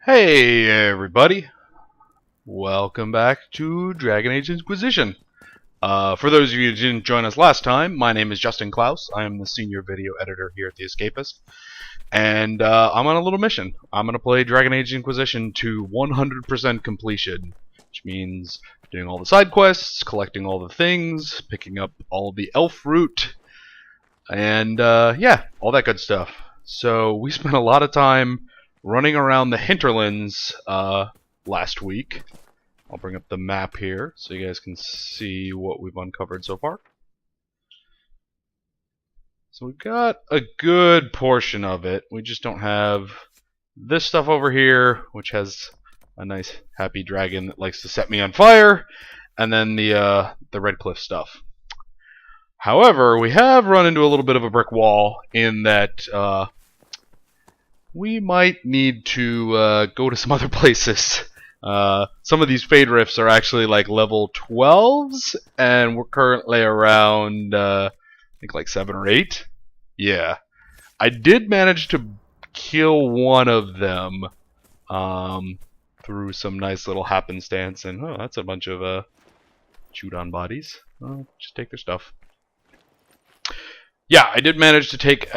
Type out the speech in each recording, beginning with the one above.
Hey everybody, welcome back to Dragon Age Inquisition. For those of you who didn't join us last time, my name is Justin Klaus. I am the senior video editor here at the Escapist, and I'm on a little mission. I'm going to play Dragon Age Inquisition to 100% completion, which means doing all the side quests, collecting all the things, picking up all the elf fruit, and yeah, all that good stuff. So we spent a lot of time running around the hinterlands last week. I'll bring up the map here so you guys can see what we've uncovered so far. So we've got a good portion of it. We just don't have this stuff over here, which has a nice happy dragon that likes to set me on fire, and then the Red Cliff stuff. However, we have run into a little bit of a brick wall in that we might need to go to some other places. Some of these Fade Rifts are actually like level 12s, and we're currently around, I think like 7 or 8. Yeah. I did manage to kill one of them through some nice little happenstance, and oh, that's a bunch of chewed on bodies. Well, just take their stuff. Yeah, I did manage to take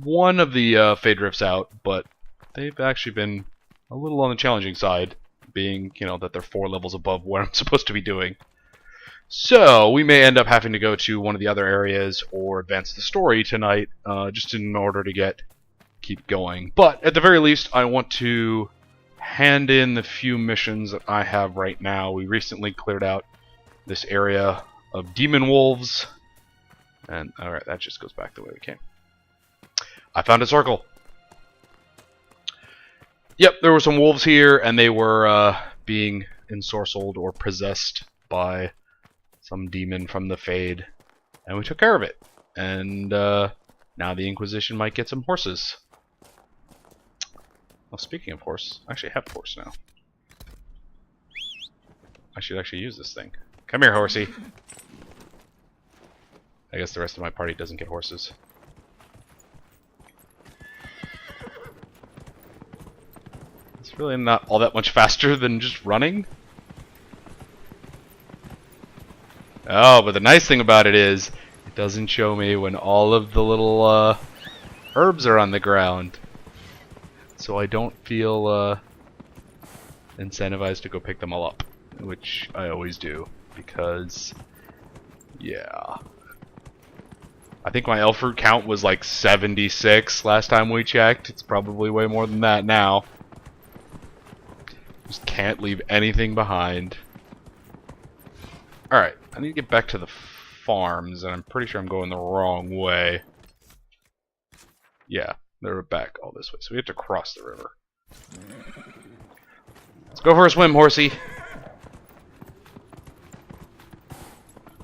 one of the Fade Rifts out, but they've actually been a little on the challenging side, being, you know, that they're 4 levels above what I'm supposed to be doing. So we may end up having to go to one of the other areas or advance the story tonight, just in order to keep going. But at the very least, I want to hand in the few missions that I have right now. We recently cleared out this area of demon wolves, and alright, that just goes back the way we came. I found a circle. Yep, there were some wolves here, and they were being ensorcelled or possessed by some demon from the Fade, and we took care of it. And now the Inquisition might get some horses. Well, speaking of horse, I actually have a horse now. I should actually use this thing. Come here, horsey. I guess the rest of my party doesn't get horses. It's really not all that much faster than just running. Oh, but the nice thing about it is, it doesn't show me when all of the little herbs are on the ground. So I don't feel incentivized to go pick them all up, which I always do, because, yeah. I think my elf fruit count was like 76 last time we checked. It's probably way more than that now. Just can't leave anything behind. Alright, I need to get back to the farms, and I'm pretty sure I'm going the wrong way. Yeah, they're back all this way, so we have to cross the river. Let's go for a swim, horsey.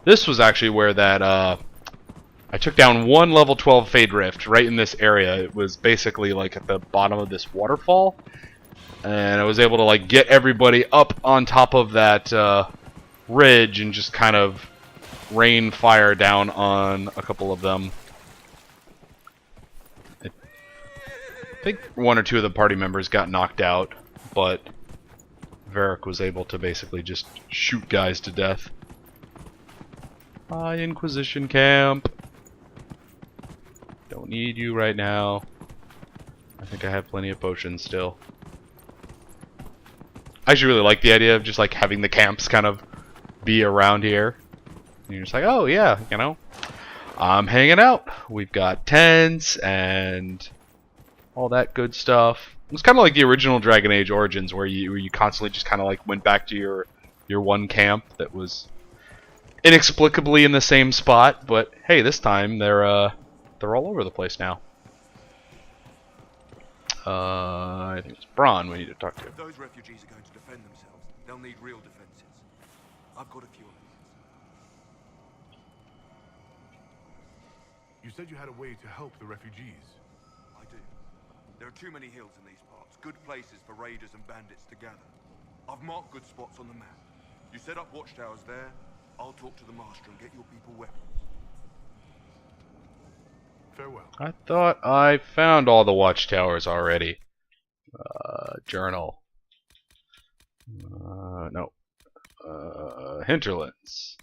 This was actually where that, I took down one level 12 Fade Rift right in this area. It was basically like at the bottom of this waterfall. And I was able to like get everybody up on top of that ridge and just kind of rain fire down on a couple of them. I think 1 or 2 of the party members got knocked out, but Varric was able to basically just shoot guys to death. Hi, Inquisition camp. Don't need you right now. I think I have plenty of potions still. I actually really like the idea of just like having the camps kind of be around here. And you're just like, oh yeah, you know, I'm hanging out. We've got tents and all that good stuff. It's kind of like the original Dragon Age Origins, where you constantly just kind of like went back to your one camp that was inexplicably in the same spot. But hey, this time they're all over the place now. I think it's Braun we need to talk to. If those refugees are going to defend themselves, they'll need real defenses. I've got a few of them. You said you had a way to help the refugees. I do. There are too many hills in these parts, good places for raiders and bandits to gather. I've marked good spots on the map. You set up watchtowers there, I'll talk to the master and get your people weapons. Farewell. I thought I found all the watchtowers already. Journal. No. Hinterlands.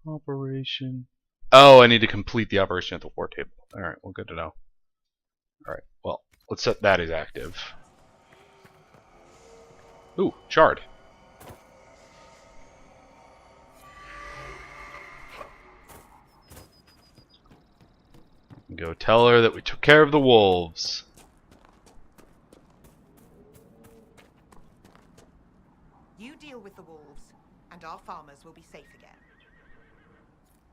Operation. Oh, I need to complete the operation at the war table. Alright, well, good to know. Alright, well, let's set that as active. Ooh, shard. Go tell her that we took care of the wolves. You deal with the wolves, and our farmers will be safe again.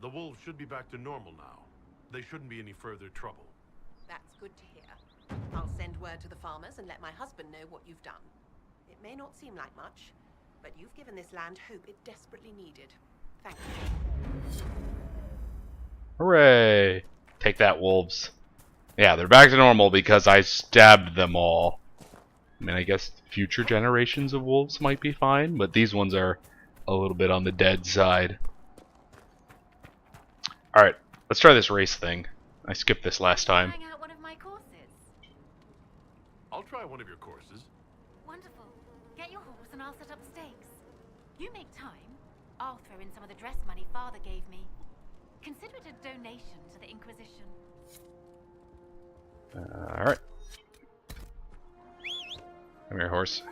The wolves should be back to normal now. They shouldn't be any further trouble. That's good to hear. I'll send word to the farmers and let my husband know what you've done. It may not seem like much, but you've given this land hope it desperately needed. Thank you. Hooray! Take that, wolves. Yeah, they're back to normal because I stabbed them all. I mean, I guess future generations of wolves might be fine, but these ones are a little bit on the dead side. Alright, let's try this race thing. I skipped this last time. Trying out one of my courses. I'll try one of your courses. Wonderful. Get your horse and I'll set up stakes. You make time. I'll throw in some of the dress money Father gave me. Consider it a donation to the Inquisition. Alright. Come here, horse.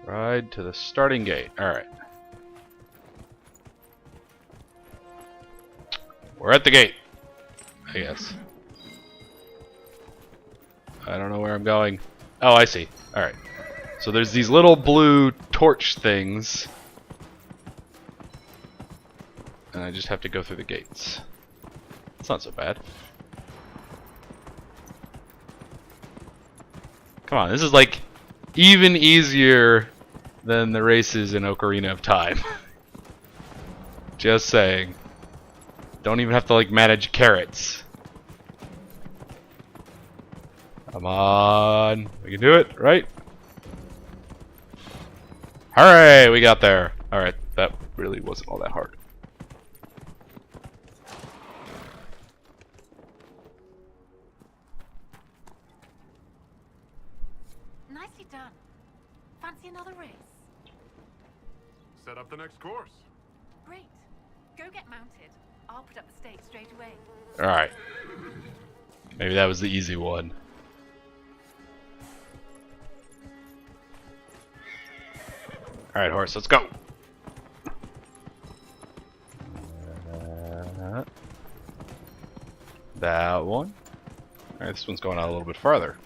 Ride to the starting gate. Alright. We're at the gate, I guess. I don't know where I'm going. Oh, I see. Alright. So there's these little blue torch things. And I just have to go through the gates. It's not so bad. Come on, this is like even easier than the races in Ocarina of Time. Just saying. Don't even have to like manage carrots. Come on. We can do it, right? Hooray! We got there. Alright, that really wasn't all that hard. Nicely done. Fancy another race? Set up the next course. Great. Go get mounted. I'll put up the stakes straight away. Alright. Maybe that was the easy one. Alright, horse, let's go. That one. Alright, this one's going out a little bit farther.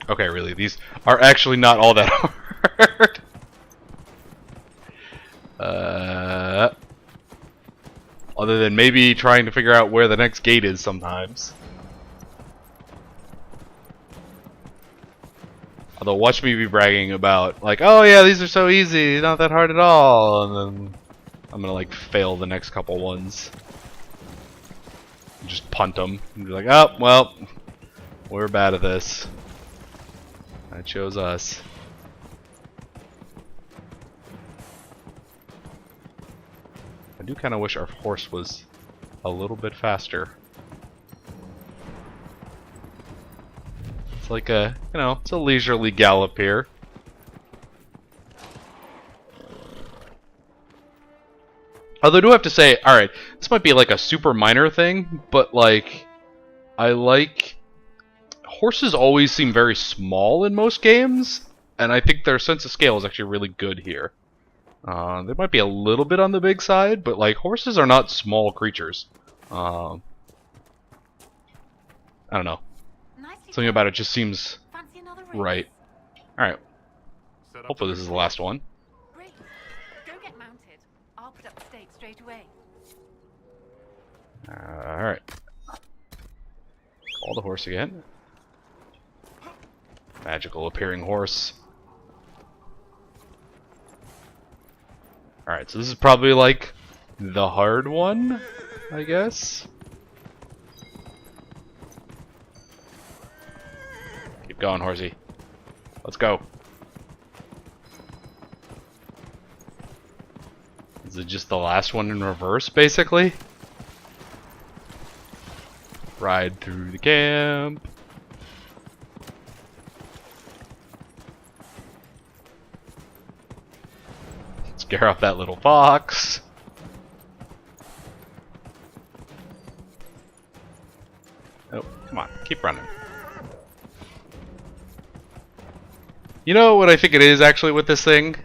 Okay, really, these are actually not all that hard. Other than maybe trying to figure out where the next gate is sometimes. Although, watch me be bragging about, like, oh yeah, these are so easy, not that hard at all, and then I'm gonna, like, fail the next couple ones. Just punt them. And be like, oh, well, we're bad at this. That chose us. I do kind of wish our horse was a little bit faster. It's like a, you know, it's a leisurely gallop here. Although I do have to say, alright, this might be like a super minor thing, but like, I like... Horses always seem very small in most games, and I think their sense of scale is actually really good here. They might be a little bit on the big side, but like, horses are not small creatures. I don't know. Something about it just seems right. Alright. Hopefully this is the last one. Great. Go get mounted. I'll put up the stakes straight away. Alright. Call the horse again. Magical appearing horse. Alright, so this is probably like the hard one, I guess. Keep going, horsey. Let's go. Is it just the last one in reverse, basically? Ride through the camp. Scare off that little fox. Oh, come on, keep running. You know what I think it is actually with this thing?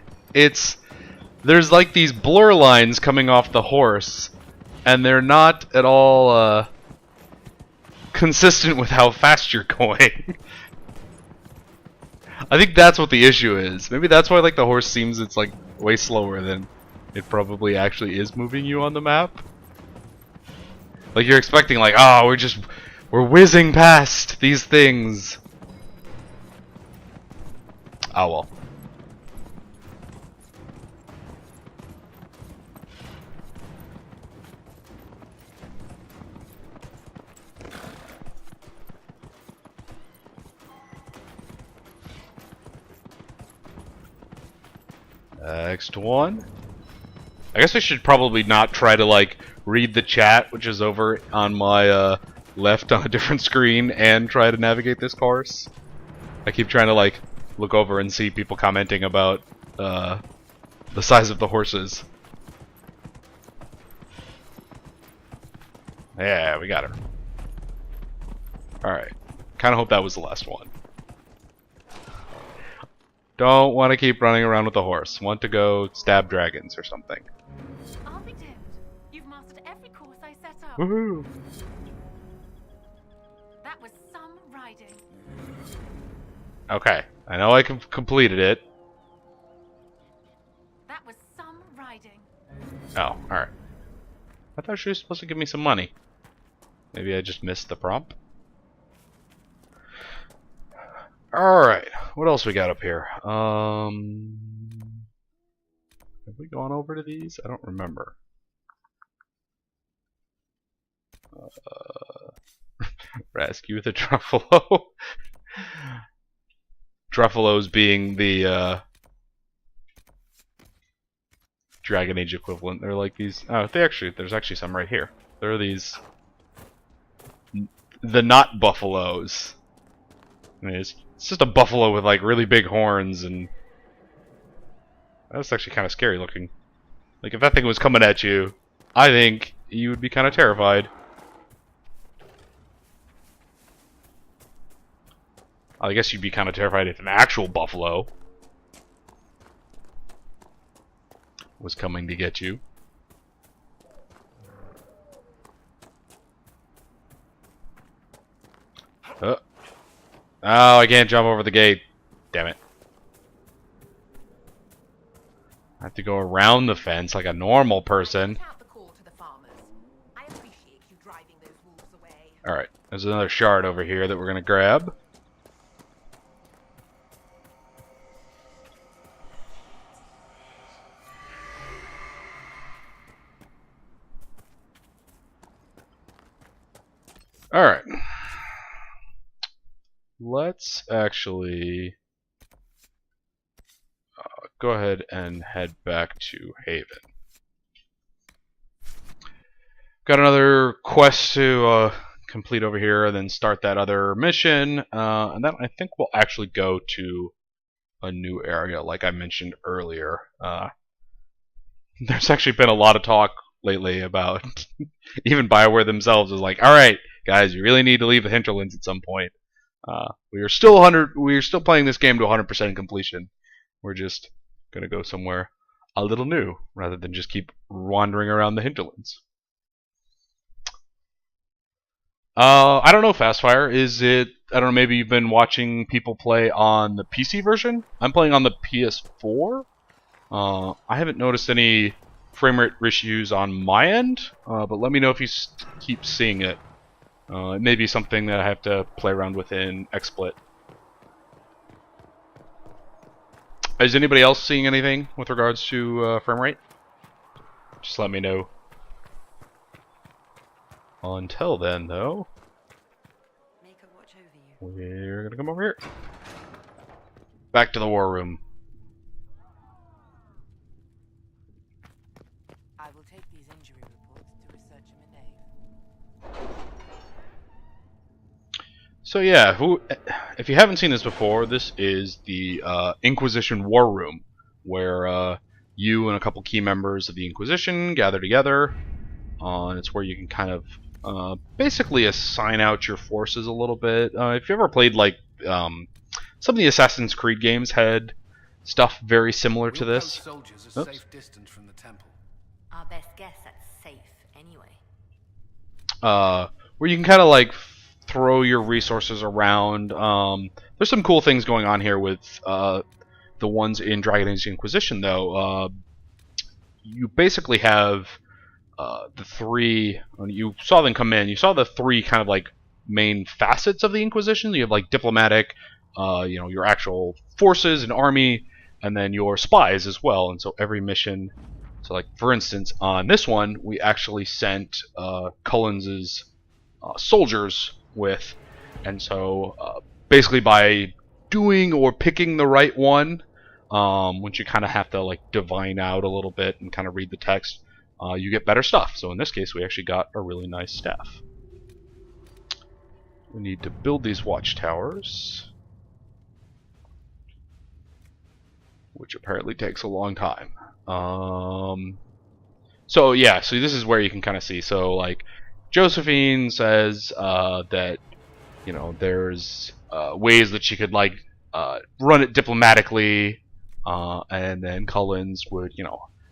There's like these blur lines coming off the horse, and they're not at all consistent with how fast you're going. I think that's what the issue is. Maybe that's why like the horse seems it's like way slower than it probably actually is moving you on the map. Like you're expecting like, oh, we're whizzing past these things. Oh well. Next one. I guess I should probably not try to like read the chat, which is over on my left on a different screen, and try to navigate this course. I keep trying to like look over and see people commenting about the size of the horses. Yeah, we got her. Alright. Kinda hope that was the last one. Don't want to keep running around with the horse. Want to go stab dragons or something. I'll be damned. You've mastered every course I set up. Woohoo! That was some riding. Okay, I know I completed it. That was some riding. Oh, alright. I thought she was supposed to give me some money. Maybe I just missed the prompt. Alright, what else we got up here? Have we gone over to these? I don't remember. Rescue the Truffalo. Truffalos being the Dragon Age equivalent. They're like these. Oh, there's actually some right here. There are these. The not buffaloes. I mean, it's just a buffalo with like really big horns, and that's actually kind of scary looking. Like if that thing was coming at you, I think you would be kind of terrified. I guess you'd be kind of terrified if an actual buffalo was coming to get you. Oh, I can't jump over the gate. Damn it. I have to go around the fence like a normal person. Out the call to the farmers. I appreciate you driving those wolves away. Alright, there's another shard over here that we're gonna grab. Alright. Let's actually go ahead and head back to Haven. Got another quest to complete over here, and then start that other mission, and then I think we'll actually go to a new area, like I mentioned earlier. There's actually been a lot of talk lately about even BioWare themselves is like, all right, guys, you really need to leave the hinterlands at some point. We are still playing this game to 100% completion. We're just gonna go somewhere a little new rather than just keep wandering around the hinterlands. I don't know, Fastfire. I don't know, maybe you've been watching people play on the PC version? I'm playing on the PS4. I haven't noticed any frame rate issues on my end, but let me know if you keep seeing it. It may be something that I have to play around with in XSplit. Is anybody else seeing anything with regards to frame rate? Just let me know. Until then, though, Make her watch over you. we're gonna come over here. Back to the war room. will take these injury reports to research him in Nave. So yeah, if you haven't seen this before, this is the Inquisition War Room, where you and a couple key members of the Inquisition gather together. And it's where you can kind of basically assign out your forces a little bit. If you ever played like some of the Assassin's Creed games had stuff very similar to this. Soldiers a safe distance from the temple. Our best guess that's safe anyway. Where you can kind of like throw your resources around. There's some cool things going on here with the ones in Dragon Age Inquisition, though. You basically have the three. When you saw them come in, you saw the three kind of like main facets of the Inquisition. You have like diplomatic, your actual forces and army, and then your spies as well. And so every mission. So, like for instance, on this one, we actually sent Cullen's soldiers with, and so basically by doing or picking the right one, which you kind of have to like divine out a little bit and kind of read the text, you get better stuff. So in this case, we actually got a really nice staff. We need to build these watchtowers, which apparently takes a long time. So yeah, so this is where you can kind of see. So like Josephine says that there's ways that she could like run it diplomatically, and then Cullen's would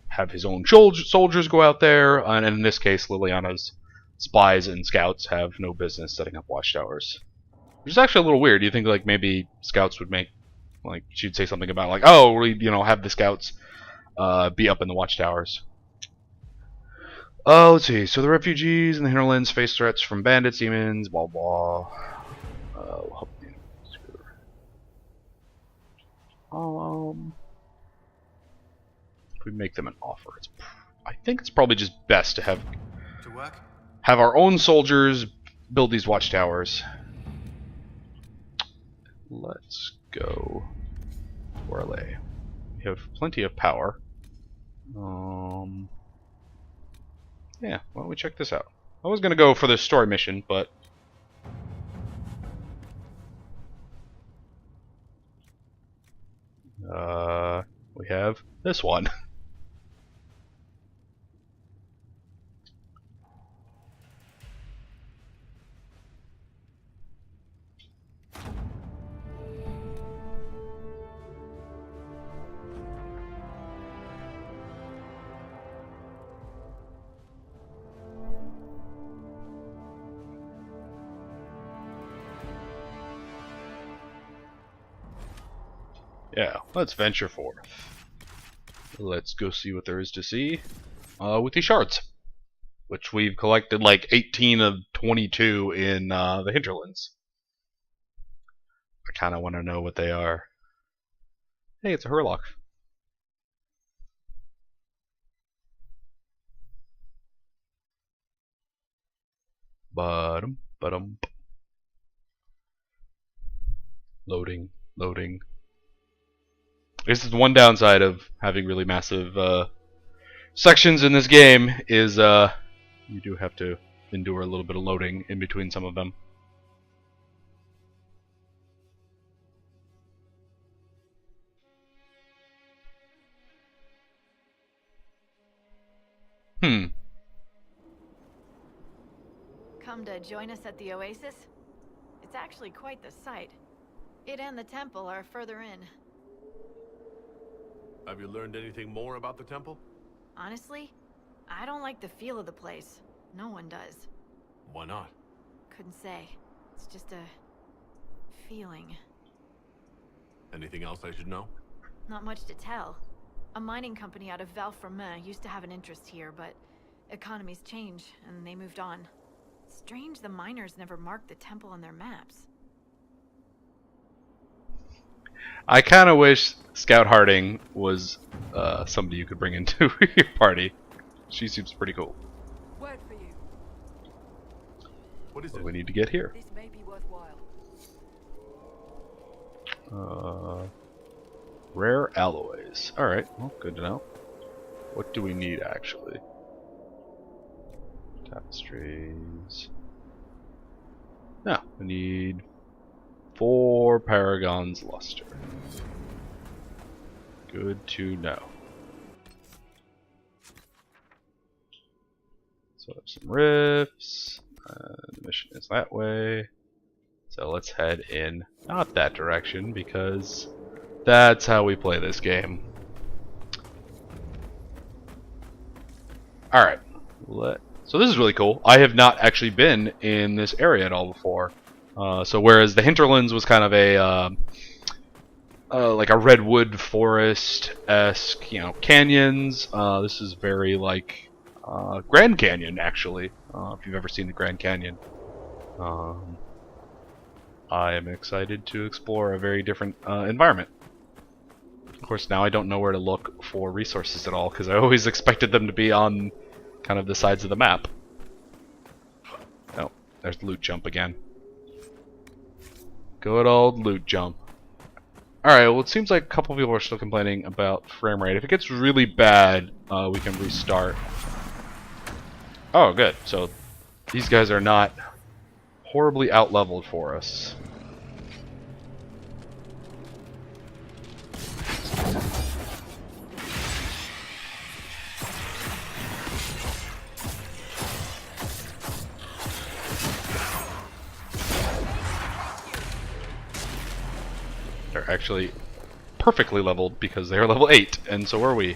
have his own soldiers go out there, and in this case Liliana's spies and scouts have no business setting up watchtowers, which is actually a little weird. You think like maybe scouts would make, like she'd say something about like, oh, we have the scouts be up in the watchtowers. Let's see. So the refugees in the hinterlands face threats from bandits, demons, blah blah. If we make them an offer, I think it's probably just best to have our own soldiers build these watchtowers. Let's go. Where are they? We have plenty of power. Yeah, why don't we check this out? I was gonna go for the story mission, but we have this one. Yeah, let's venture forth. Let's go see what there is to see with these shards, which we've collected like 18 of 22 in the hinterlands. I kind of want to know what they are. Hey, it's a Hurlock. Ba-dum. Loading. This is the one downside of having really massive sections in this game is you do have to endure a little bit of loading in between some of them. Come to join us at the Oasis? It's actually quite the sight. It and the temple are further in. Have you learned anything more about the temple? Honestly, I don't like the feel of the place. No one does. Why not? Couldn't say. It's just a feeling. Anything else I should know? Not much to tell. A mining company out of Valfremin used to have an interest here, but economies change, and they moved on. Strange the miners never marked the temple on their maps. I kind of wish Scout Harding was somebody you could bring into your party. She seems pretty cool. Word for you. What is What do it? we need to get here? This may be worthwhile. Rare alloys. Alright, well, good to know. What do we need, actually? Tapestries. No, we need 4 Paragon's Luster. Good to know. So there's some rifts. The mission is that way. So let's head in not that direction because that's how we play this game. Alright. So this is really cool. I have not actually been in this area at all before. So whereas the Hinterlands was kind of a like a redwood forest-esque, canyons, this is very like Grand Canyon, actually, if you've ever seen the Grand Canyon. I am excited to explore a very different environment. Of course, now I don't know where to look for resources at all, because I always expected them to be on kind of the sides of the map. Oh, there's loot jump again. Good old loot jump. Alright, well it seems like a couple people are still complaining about frame rate. If it gets really bad, we can restart. Oh, good. So these guys are not horribly out-leveled for us. They're actually perfectly leveled because they are level 8, and so are we.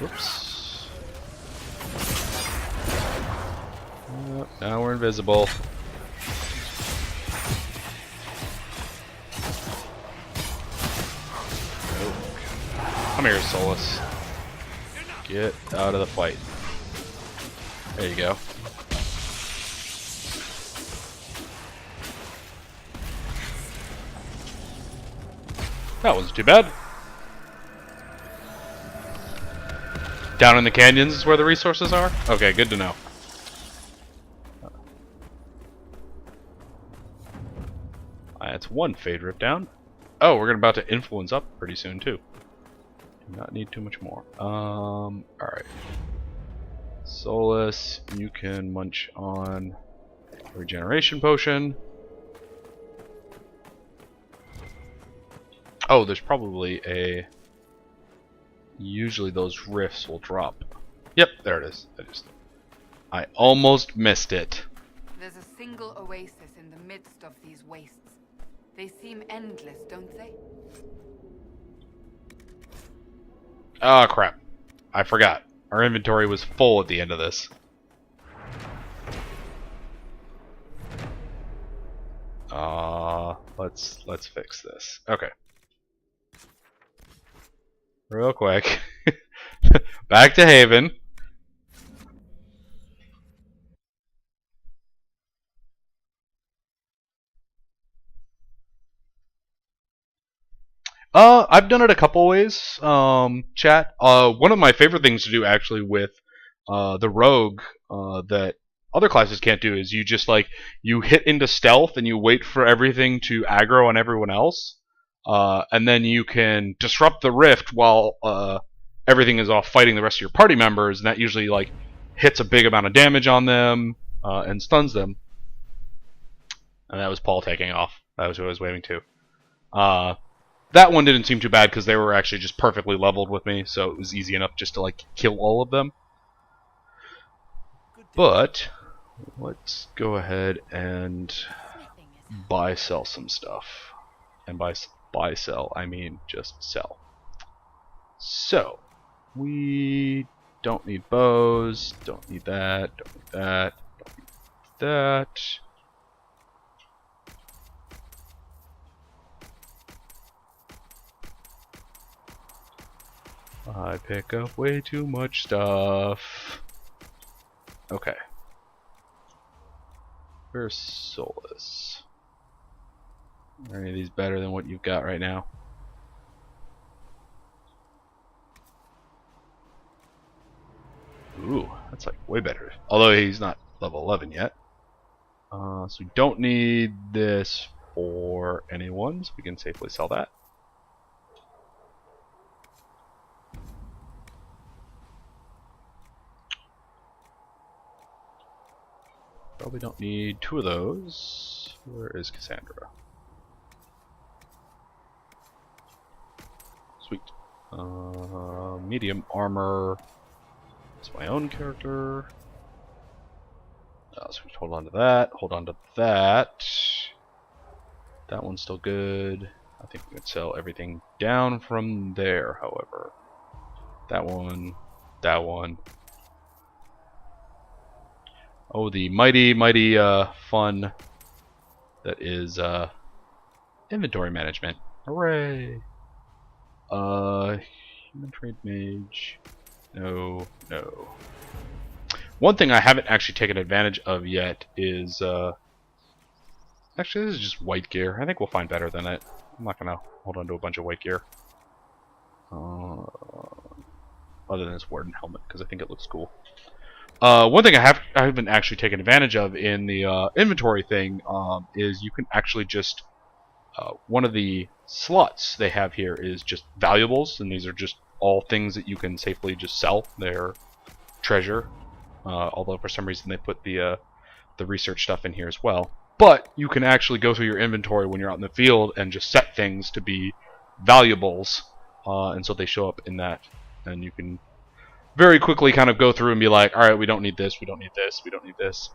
Whoops. Now we're invisible. Nope. Come here, Solus. Get out of the fight. There you go. That wasn't too bad. Down in the canyons is where the resources are? Okay, good to know. That's one fade rip down. Oh, we're about to influence up pretty soon too. Do not need too much more. Alright. Solus, you can munch on a regeneration potion. Oh, there's probably a... Usually those rifts will drop. Yep, there it is. I almost missed it. There's a single oasis in the midst of these wastes. They seem endless, don't they? Oh, crap. I forgot. Our inventory was full at the end of this. Let's fix this. Okay. Real quick. Back to Haven. I've done it a couple ways, chat. One of my favorite things to do actually with the rogue that other classes can't do is you just you hit into stealth and you wait for everything to aggro on everyone else, and then you can disrupt the rift while everything is off fighting the rest of your party members, and that usually hits a big amount of damage on them and stuns them. And that was Paul taking off. That was who I was waving to. That one didn't seem too bad because they were actually just perfectly leveled with me, so it was easy enough just to kill all of them. But let's go ahead and buy-sell some stuff. And by buy-sell, I mean just sell. So, we don't need bows, don't need that, don't need that, don't need that. I pick up way too much stuff. Okay. Where's Solus? Are any of these better than what you've got right now? Ooh, that's way better. Although he's not level 11 yet. So we don't need this for anyone, so we can safely sell that. Probably don't need 2 of those. Where is Cassandra? Sweet. Medium armor. It's my own character. So we hold on to that. Hold on to that. That one's still good. I think we can sell everything down from there, however. That one. That one. Oh, the mighty fun that is inventory management. Hooray! Human trade mage. No, no. One thing I haven't actually taken advantage of yet is actually this is just white gear. I think we'll find better than it. I'm not gonna hold on to a bunch of white gear. Other than this warden helmet, because I think it looks cool. One thing I haven't actually taken advantage of in the inventory thing is you can actually just one of the slots they have here is just valuables, and these are just all things that you can safely just sell. They're treasure, although for some reason they put the research stuff in here as well. But you can actually go through your inventory when you're out in the field and just set things to be valuables, and so they show up in that, and you can very quickly kind of go through and be like, alright, we don't need this, we don't need this, we don't need this.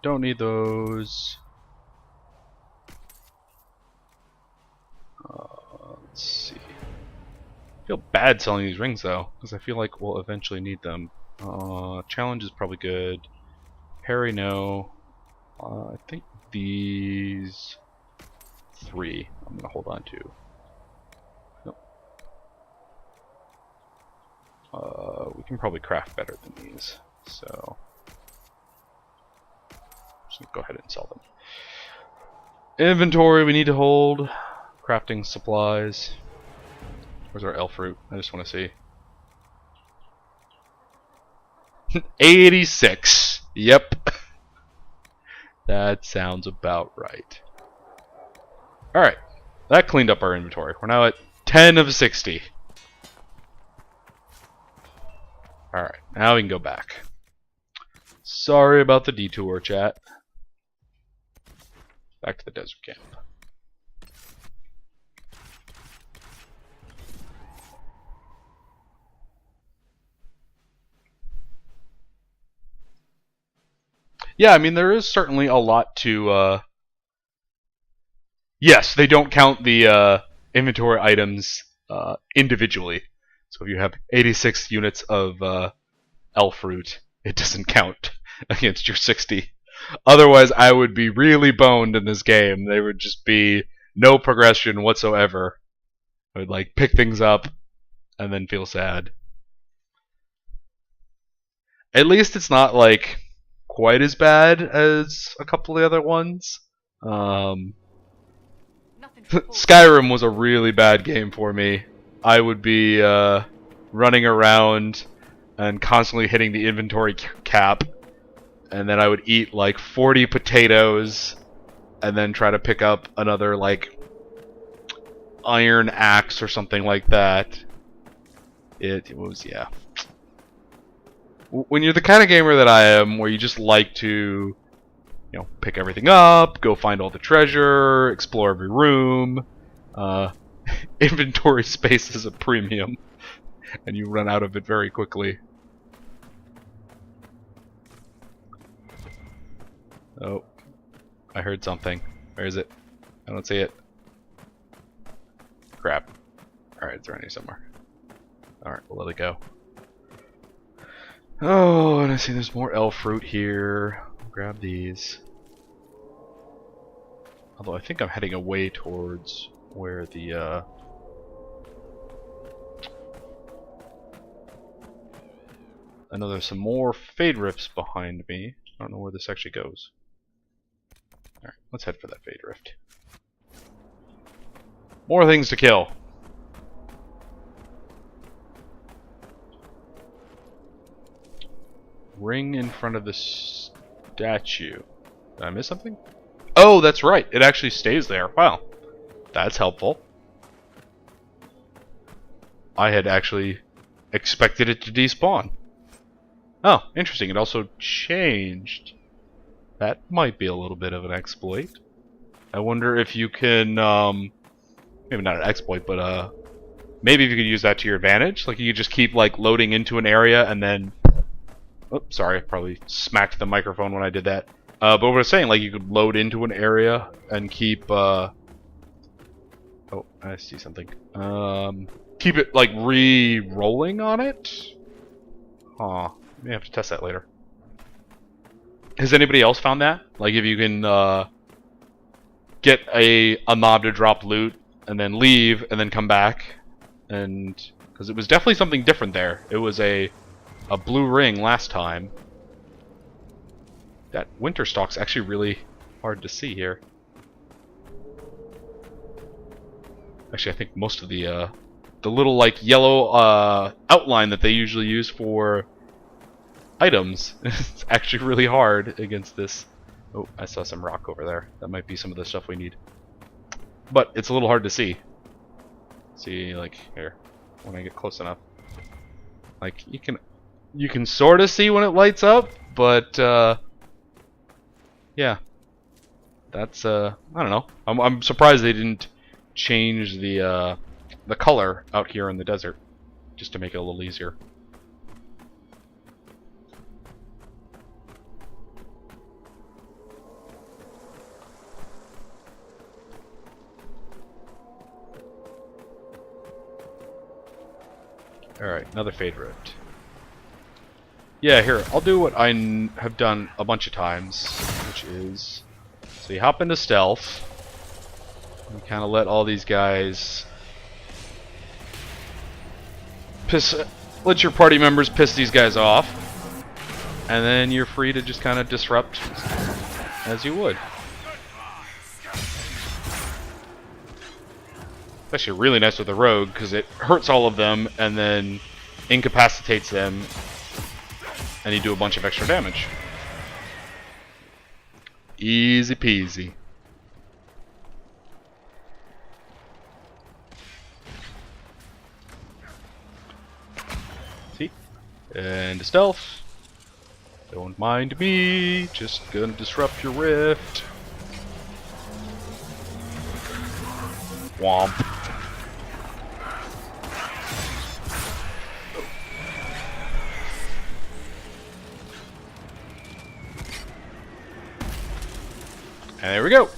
Don't need those. Let's see. I feel bad selling these rings though, because I feel like we'll eventually need them. Challenge is probably good. Parry, no. I think these 3 I'm gonna hold on to. We can probably craft better than these, so just gonna go ahead and sell them. Inventory we need to hold. Crafting supplies. Where's our elf fruit? I just want to see. 86. Yep. That sounds about right. Alright. That cleaned up our inventory. We're now at 10 of 60. Alright, now we can go back. Sorry about the detour, chat. Back to the desert camp. Yeah, I mean, there is certainly a lot to... Yes, they don't count the inventory items individually. So if you have 86 units of elf fruit, it doesn't count against your 60. Otherwise, I would be really boned in this game. There would just be no progression whatsoever. I would like pick things up and then feel sad. At least it's not like quite as bad as a couple of the other ones. Skyrim was a really bad game for me. I would be running around and constantly hitting the inventory cap, and then I would eat like 40 potatoes and then try to pick up another like iron axe or something like that. It was, yeah. When you're the kind of gamer that I am, where you just like to, you know, pick everything up, go find all the treasure, explore every room, inventory space is a premium, and you run out of it very quickly. Oh, I heard something. Where is it? I don't see it. Crap. Alright, it's around here somewhere. Alright, we'll let it go. Oh, and I see there's more elf fruit here. I'll grab these. Although I think I'm heading away towards where the I know there's some more Fade Rifts behind me. I don't know where this actually goes. Alright, let's head for that Fade Rift. More things to kill. Ring in front of the statue. Did I miss something? Oh, that's right. It actually stays there. Wow. That's helpful. I had actually expected it to despawn. Oh, interesting. It also changed. That might be a little bit of an exploit. I wonder if you can, maybe not an exploit, but maybe if you could use that to your advantage. Like you could just keep like loading into an area and then, oops, sorry, I probably smacked the microphone when I did that. But what I was saying, like you could load into an area and keep, oh, I see something. Keep it like re-rolling on it. Huh. May have to test that later. Has anybody else found that? Like if you can get a mob to drop loot and then leave and then come back, and because it was definitely something different there. It was a blue ring last time. That winter stock's actually really hard to see here. Actually, I think most of the little like yellow outline that they usually use for items is actually really hard against this. Oh, I saw some rock over there. That might be some of the stuff we need. But it's a little hard to see. See, like here, when I get close enough, like you can sort of see when it lights up, but yeah, that's I don't know. I'm surprised they didn't change the color out here in the desert just to make it a little easier. Alright, another favorite. Yeah, here, I'll do what I have done a bunch of times, which is, so you hop into stealth, and kind of let all these guys let your party members piss these guys off, and then you're free to just kind of disrupt as you would. Actually really nice with the rogue because it hurts all of them and then incapacitates them, and you do a bunch of extra damage. Easy peasy. See? And stealth. Don't mind me, just gonna disrupt your rift. Womp. And there we go.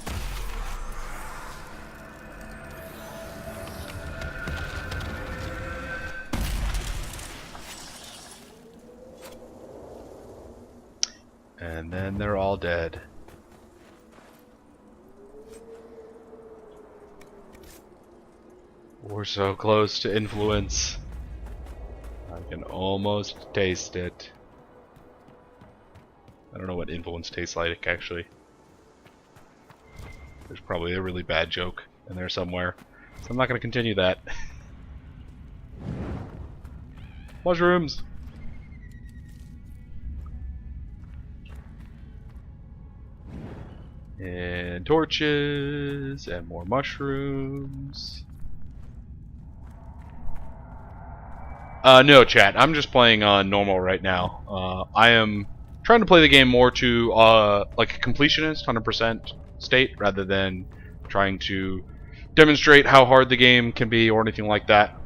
And then they're all dead. We're so close to influence. I can almost taste it. I don't know what influence tastes like, actually. There's probably a really bad joke in there somewhere, so I'm not going to continue that. Mushrooms! And torches, and more mushrooms. No, chat. I'm just playing on normal right now. I am trying to play the game more to like a completionist, 100% state, rather than trying to demonstrate how hard the game can be or anything like that.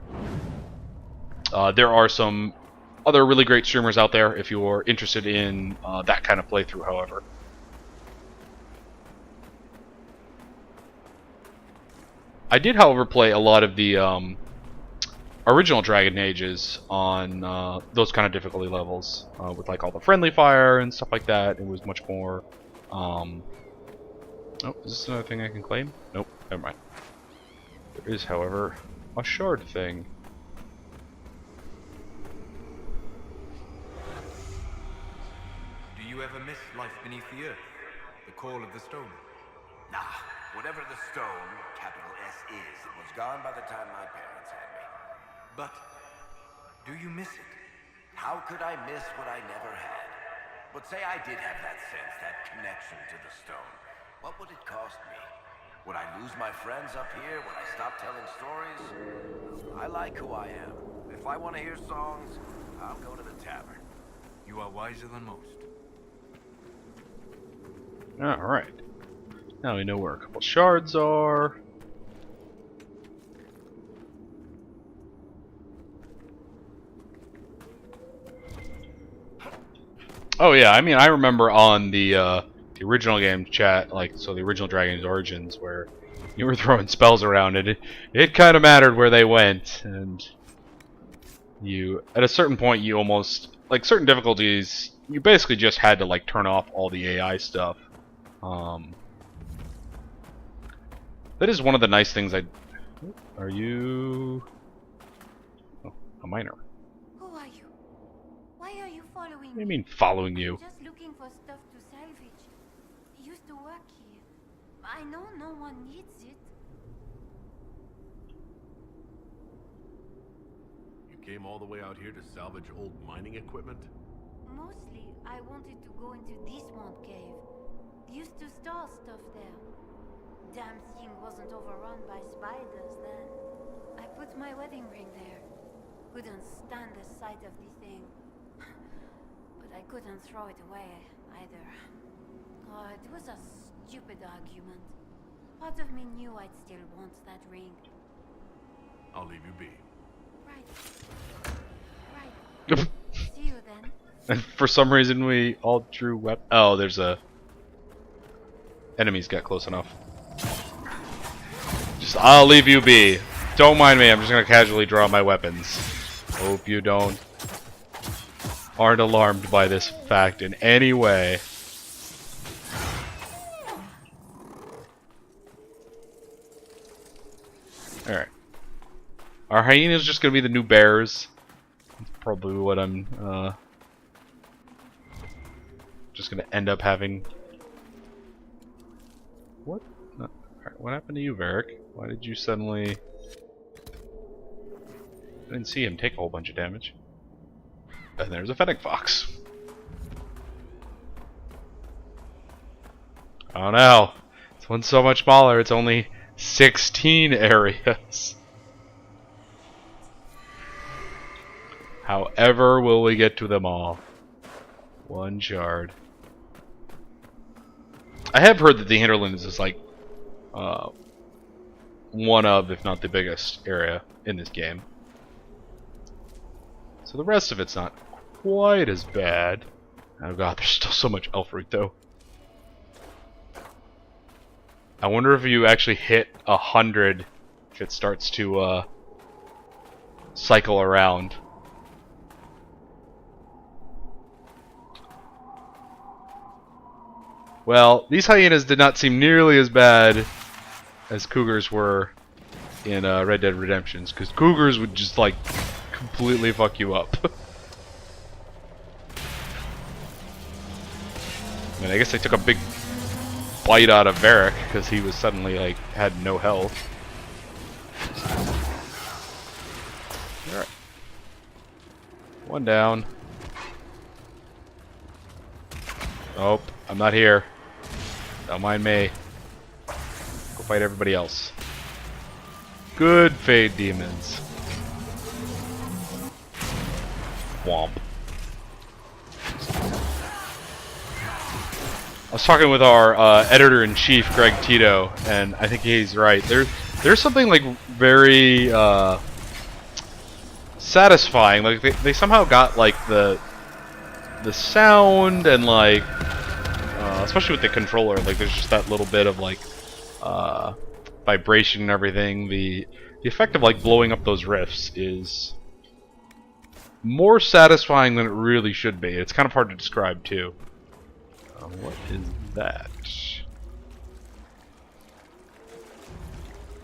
There are some other really great streamers out there if you're interested in that kind of playthrough, however. I did, however, play a lot of the original Dragon Ages on those kind of difficulty levels, with like all the friendly fire and stuff like that. It was much more. Oh, is this another thing I can claim? Nope, never mind. There is, however, a shard thing. Do you ever miss life beneath the earth? The call of the stone? Nah, whatever the stone, capital S, is, it was gone by the time my parents had me. But do you miss it? How could I miss what I never had? But say I did have that sense, that connection to the stone. What would it cost me? Would I lose my friends up here? Would I stop telling stories? I like who I am. If I want to hear songs, I'll go to the tavern. You are wiser than most. Alright. Now we know where a couple shards are. Oh yeah, I mean, I remember on the original game chat, like, so the original Dragon Age Origins, where you were throwing spells around, and it kind of mattered where they went, and you, at a certain point, you almost, like, certain difficulties, you basically just had to, like, turn off all the AI stuff. That is one of the nice things I... Are you... Oh, a miner. Who are you? Why are you following me? What do you mean, following you? I'm just looking for stuff to salvage. I used to work here. I know no one needs it. You came all the way out here to salvage old mining equipment? Mostly, I wanted to go into this one cave. Used to store stuff there. Damn thing wasn't overrun by spiders then. I put my wedding ring there. Couldn't stand the sight of the thing. But I couldn't throw it away either. Oh, it was a stupid argument. Part of me knew I'd still want that ring. I'll leave you be. Right. Right. See you then. And for some reason we all drew weapons. Oh, there's a... Enemies got close enough. Just, I'll leave you be. Don't mind me, I'm just gonna casually draw my weapons. Hope you aren't alarmed by this fact in any way. Alright. Our hyena's just gonna be the new bears. That's probably what I'm just gonna end up having. What? Alright, what happened to you, Varric? Why did you suddenly... I didn't see him take a whole bunch of damage. And there's a fennec fox. Oh no! This one's so much smaller, it's only 16 areas. However will we get to them all? One shard. I have heard that the Hinterlands is like one of, if not the biggest area in this game. So the rest of it's not quite as bad. Oh god, there's still so much elf root though. I wonder if you actually hit 100 if it starts to cycle around. Well, these hyenas did not seem nearly as bad as cougars were in Red Dead Redemption, because cougars would just like completely fuck you up. I mean, I guess I took a big bite out of Varric because he was suddenly like had no health. Alright. One down. Oh, I'm not here. Don't mind me. Go fight everybody else. Good Fade Demons. Womp. I was talking with our editor-in-chief, Greg Tito, and I think he's right. There's something like very satisfying. Like they somehow got like the sound and like especially with the controller, like there's just that little bit of like vibration and everything. The effect of like blowing up those rifts is more satisfying than it really should be. It's kind of hard to describe too. What is that?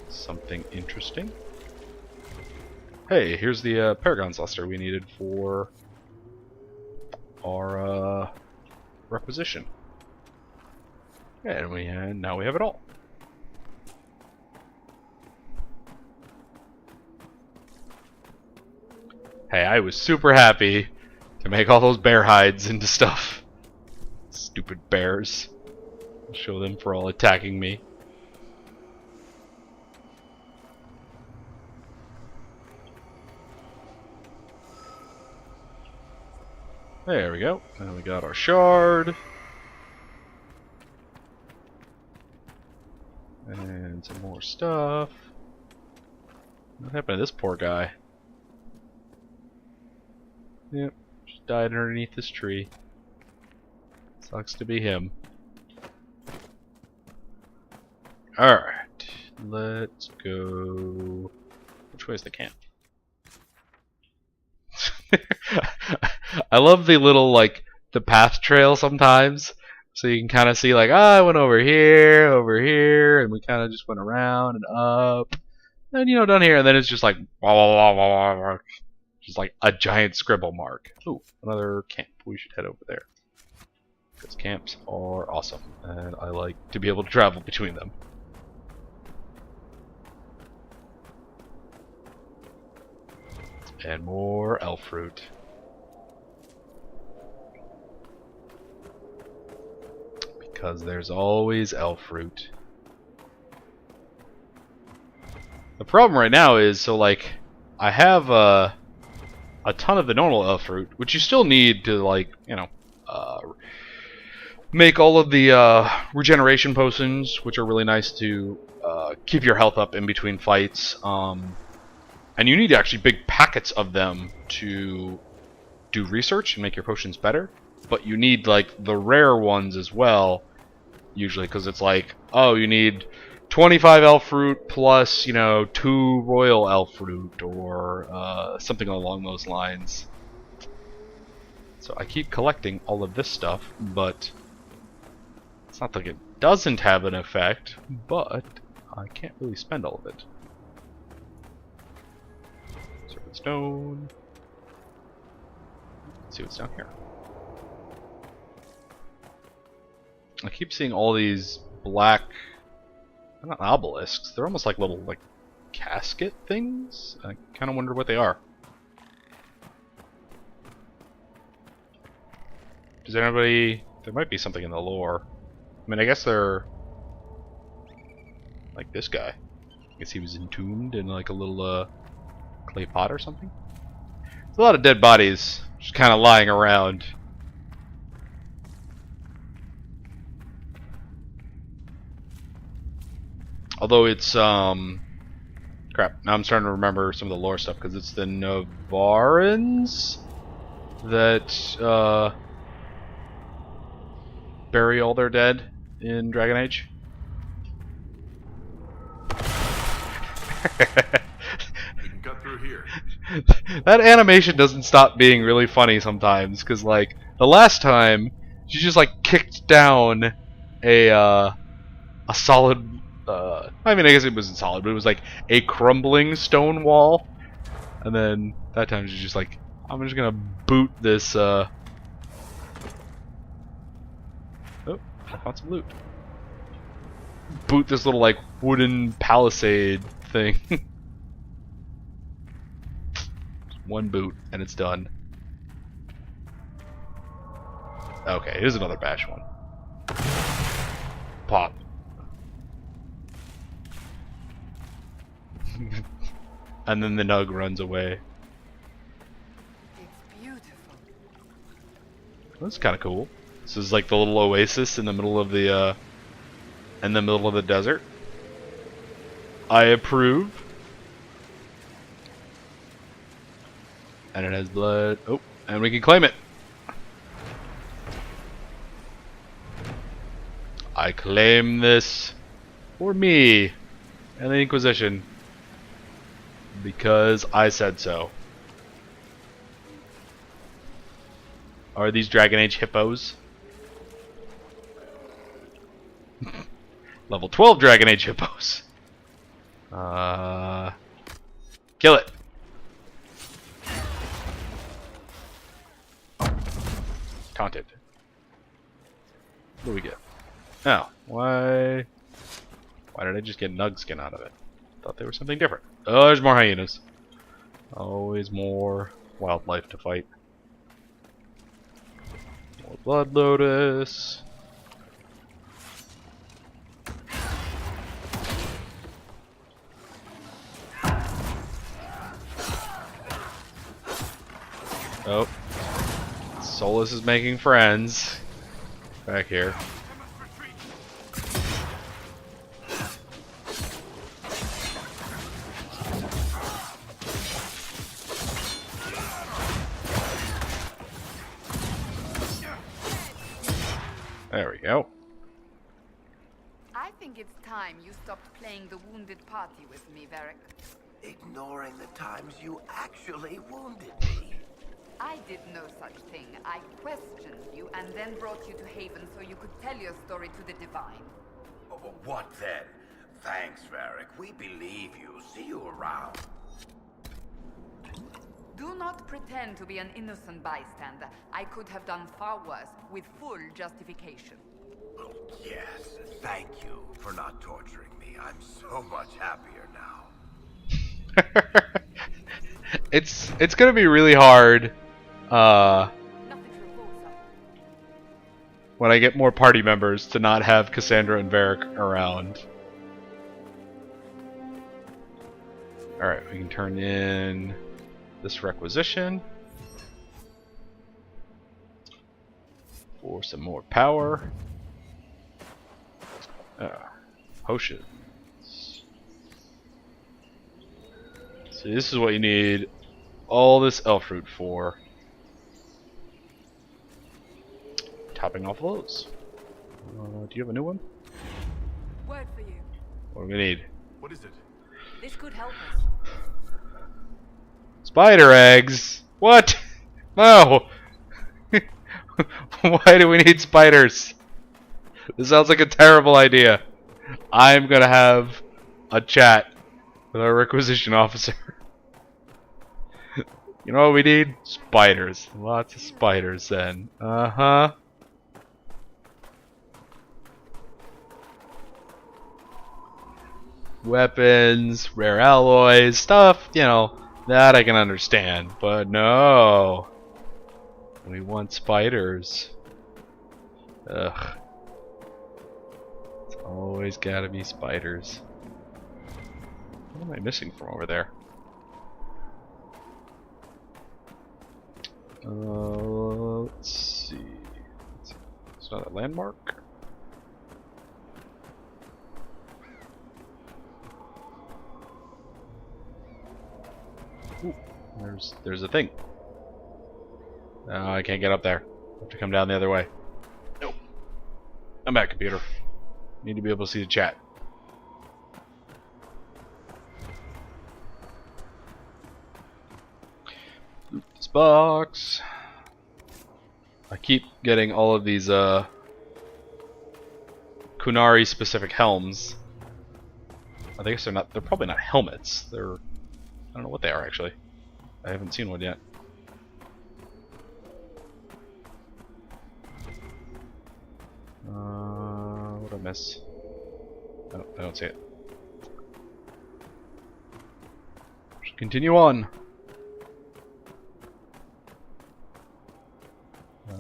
Something interesting. Hey, here's the Paragon's Luster we needed for our requisition. And now we have it all. Hey, I was super happy to make all those bear hides into stuff. Stupid bears. I'll show them for all attacking me. There we go. And we got our shard. And some more stuff. What happened to this poor guy? Yep, just died underneath this tree. Sucks to be him. Alright, let's go. Which way is the camp? I love the little, like, the path trail sometimes. So you can kind of see, like, I went over here, and we kind of just went around and up. And, you know, down here, and then it's just like, wah, wah, wah, wah, wah, wah, just like a giant scribble mark. Ooh, another camp. We should head over there. Because camps are awesome, and I like to be able to travel between them. And more elf fruit. Because there's always elf fruit. The problem right now is, so like, I have a ton of the normal elf fruit, which you still need to, like, you know, make all of the regeneration potions, which are really nice to keep your health up in between fights. And you need actually big packets of them to do research and make your potions better. But you need, like, the rare ones as well, usually, because it's like, oh, you need 25 elf fruit plus, you know, 2 royal elf fruit, or something along those lines. So I keep collecting all of this stuff, but it's not like it doesn't have an effect, but I can't really spend all of it. Serpent stone. Let's see what's down here. I keep seeing all these black, they're not obelisks, they're almost like little, like, casket things. I kind of wonder what they are. Does anybody, there might be something in the lore. I mean, I guess they're like this guy. I guess he was entombed in like a little clay pot or something. There's a lot of dead bodies just kind of lying around. Although it's crap. Now I'm starting to remember some of the lore stuff because it's the Navarans that bury all their dead in Dragon Age. We can cut through here. That animation doesn't stop being really funny sometimes, because like the last time she just like kicked down a solid. I mean, I guess it wasn't solid, but it was like a crumbling stone wall, and then that time she's just like, I'm just gonna boot this. Oh, I found some loot. Boot this little like wooden palisade thing. One boot and it's done. Okay, here's another bash one. Pop. And then the Nug runs away. It's beautiful. That's kind of cool. This is like the little oasis in the middle of the desert. I approve. And it has blood. Oh, and we can claim it. I claim this for me and the Inquisition because I said so. Are these Dragon Age hippos? Level 12 Dragon Age hippos. Kill it. Taunted. What do we get? Oh, why did I just get Nug skin out of it? Thought they were something different. Oh, there's more hyenas. Always more wildlife to fight. More Blood Lotus. Oh. Solus is making friends. Back here. There we go. I think it's time you stopped playing the wounded party with me, Varric. Ignoring the times you actually wounded me. I did no such thing. I questioned you and then brought you to Haven so you could tell your story to the Divine. What then? Thanks, Varric. We believe you. See you around. Do not pretend to be an innocent bystander. I could have done far worse, with full justification. Oh, yes. Thank you for not torturing me. I'm so much happier now. It's gonna be really hard when I get more party members to not have Cassandra and Varric around. Alright, we can turn in this requisition for some more power. Potions. See, this is what you need all this elf fruit for. Topping off those. Do you have a new one? Word for you. What do we need? What is it? This could help us. Spider eggs? What? No! Why do we need spiders? This sounds like a terrible idea. I'm gonna have a chat with our requisition officer. You know what we need? Spiders. Lots of spiders then. Uh-huh. Weapons, rare alloys, stuff, you know, that I can understand. But no. We want spiders. Ugh. It's always gotta be spiders. What am I missing from over there? Let's see. It's not a landmark. Ooh, there's a thing. No, I can't get up there. I have to come down the other way. Nope. I'm back, computer. Need to be able to see the chat. Loot this box. I keep getting all of these Kunari specific helms. I guess they're not. They're probably not helmets. They're. I don't know what they are actually. I haven't seen one yet. What did I miss? I don't see it. Just continue on.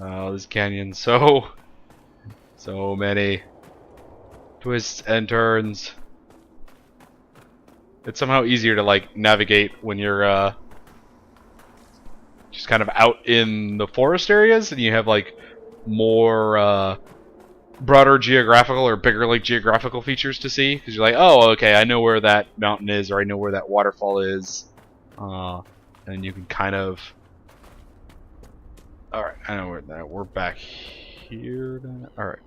Oh, this canyon, so many twists and turns. It's somehow easier to like navigate when you're just kind of out in the forest areas and you have like more broader geographical or bigger like geographical features to see, because you're like, oh, okay, I know where that mountain is, or I know where that waterfall is, and you can kind of. All right, I know where that. We're back here. All right,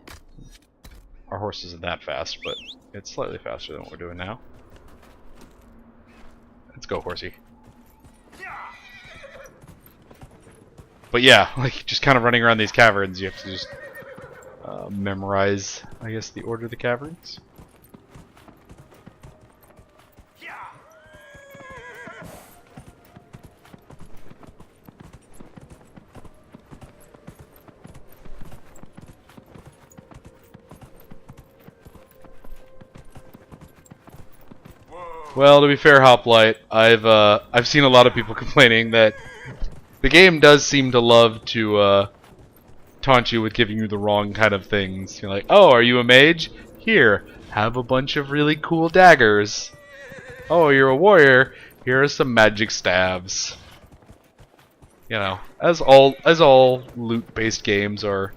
our horse isn't that fast, but it's slightly faster than what we're doing now. Let's go, horsey. But yeah, like just kind of running around these caverns, you have to just memorize, I guess, the order of the caverns. Well, to be fair, Hoplite, I've seen a lot of people complaining that the game does seem to love to taunt you with giving you the wrong kind of things. You're like, oh, are you a mage? Here, have a bunch of really cool daggers. Oh, you're a warrior? Here are some magic stabs. You know, as all loot-based games are,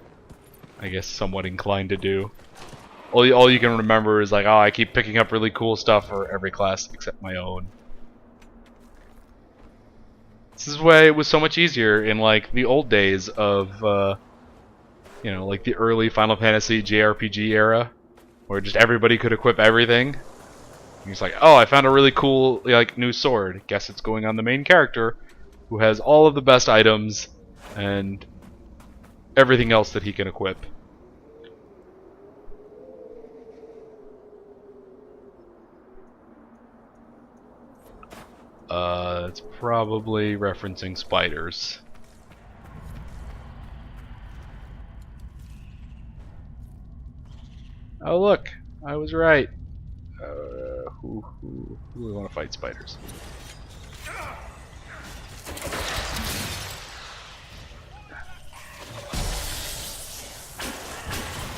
I guess, somewhat inclined to do. All you can remember is like, oh, I keep picking up really cool stuff for every class except my own. This is why it was so much easier in like the old days of, you know, like the early Final Fantasy JRPG era, where just everybody could equip everything. He's like, oh, I found a really cool like new sword. Guess it's going on the main character, who has all of the best items and everything else that he can equip. It's probably referencing spiders. Oh look, I was right. Who we want to fight spiders?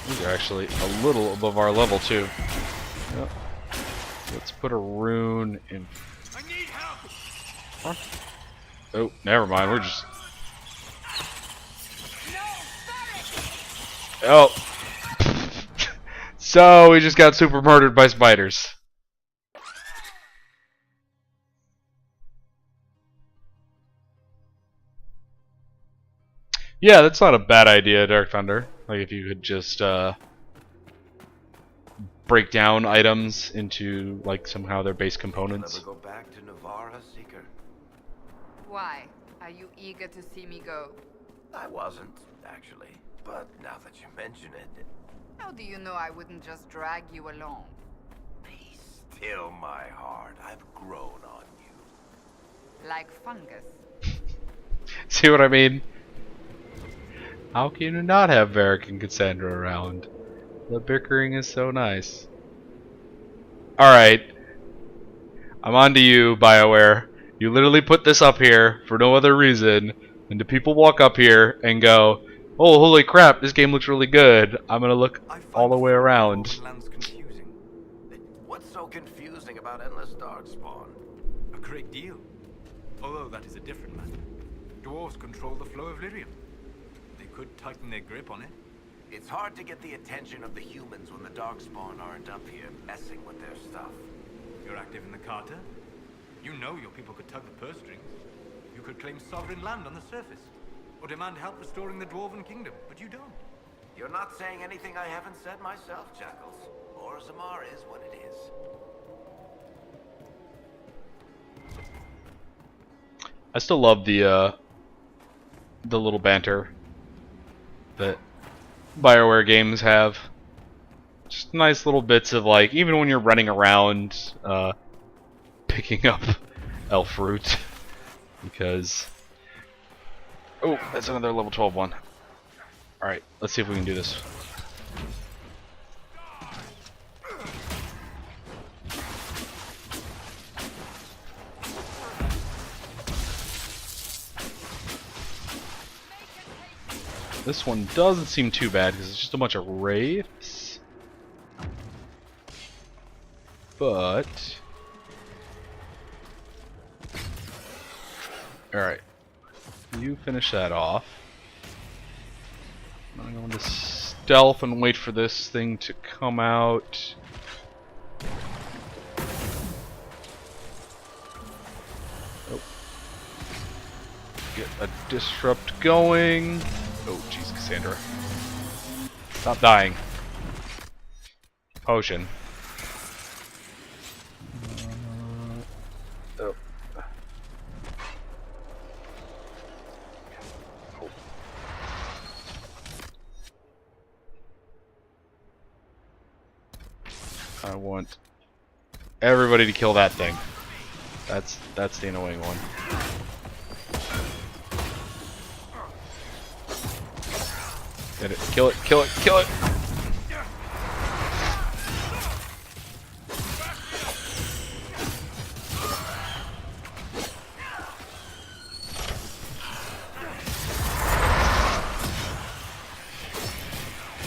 These are actually a little above our level too. Yep. Let's put a rune in. I need help. Huh? Oh, never mind. We're just. Oh. So we just got super murdered by spiders. Yeah, that's not a bad idea, Dark Thunder. Like if you could just break down items into like somehow their base components. Never go back to Navarra, Seeker? Why? Are you eager to see me go? I wasn't, actually. But now that you mention it... How do you know I wouldn't just drag you along? Be still, my heart. I've grown on you. Like fungus. See what I mean? How can you not have Varric and Cassandra around? The bickering is so nice. Alright. I'm on to you, BioWare. You literally put this up here for no other reason than to people walk up here and go, oh, holy crap, this game looks really good. I'm gonna look all the way around. Confusing. What's so confusing about Endless Darkspawn? A great deal. Although that is a different matter. Dwarves control the flow of lyrium. They could tighten their grip on it. It's hard to get the attention of the humans when the Darkspawn aren't up here messing with their stuff. You're active in the Carter. You know your people could tug the purse strings. You could claim sovereign land on the surface. Or demand help restoring the Dwarven Kingdom, but you don't. You're not saying anything I haven't said myself, Jackals. Orzammar is what it is. I still love the little banter that BioWare games have. Just nice little bits of like, even when you're running around, picking up elf fruit, because oh, that's another level 12 one. All right, let's see if we can do this. This one doesn't seem too bad because it's just a bunch of wraiths. But alright. You finish that off. I'm going to stealth and wait for this thing to come out. Oh. Get a disrupt going. Oh, jeez, Cassandra. Stop dying. Potion. Oh. I want everybody to kill that thing. That's the annoying one. Get it. Kill it. Kill it. Kill it.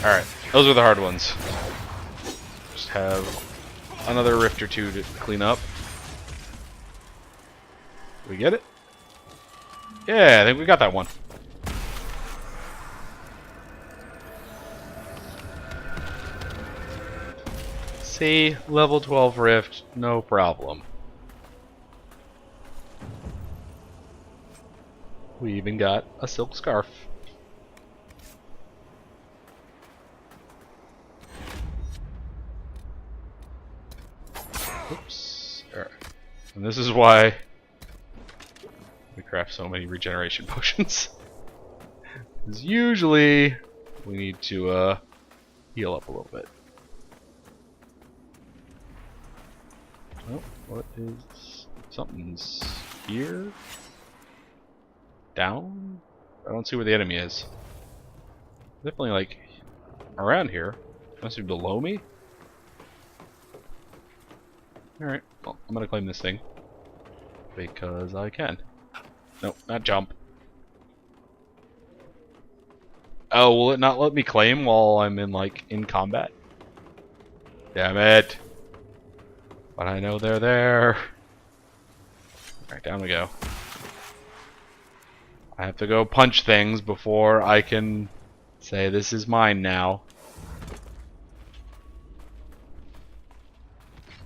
Alright. Those are the hard ones. Just have another rift or two to clean up. We get it? Yeah, I think we got that one. See, level 12 rift, no problem. We even got a silk scarf. Oops. Alright. And this is why we craft so many regeneration potions. Because usually we need to heal up a little bit. Oh, what is... something's here? Down? I don't see where the enemy is. Definitely like around here. Must be below me? Alright, well, I'm gonna claim this thing. Because I can. Nope, not jump. Oh, will it not let me claim while I'm in combat? Damn it. But I know they're there. Alright, down we go. I have to go punch things before I can say this is mine now.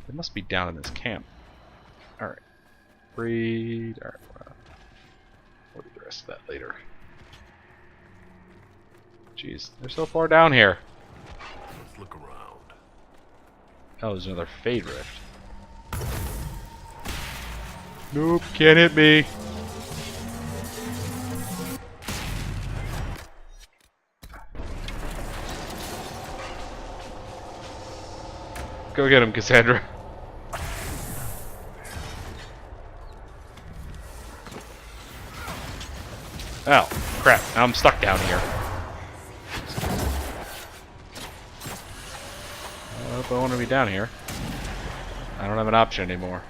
They must be down in this camp. Alright. Breed. Alright. We'll do the rest of that later. Jeez, they're so far down here. Let's look around. Oh, there's another Fade Rift. Nope, can't hit me. Go get him, Cassandra. Oh, crap. Now I'm stuck down here. If I want to be down here, I don't have an option anymore.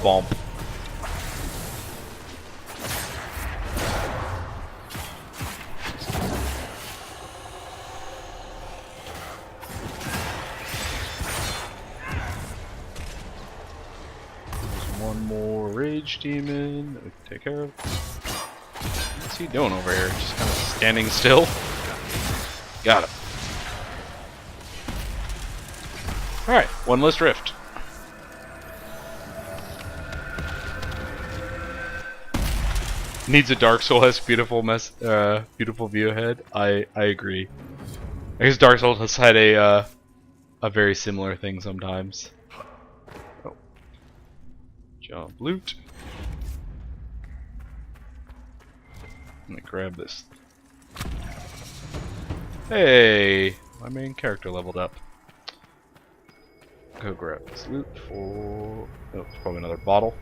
Bomb. One more rage demon that we can take care of. What's he doing over here? Just kind of standing still? Got him. Alright, one less rift. Needs a Dark Souls-esque beautiful beautiful view ahead. I agree. I guess Dark Souls has had a very similar thing sometimes. Oh. Jump loot. Let me grab this. Hey, my main character leveled up. Go grab this loot for... oh, it's probably another bottle.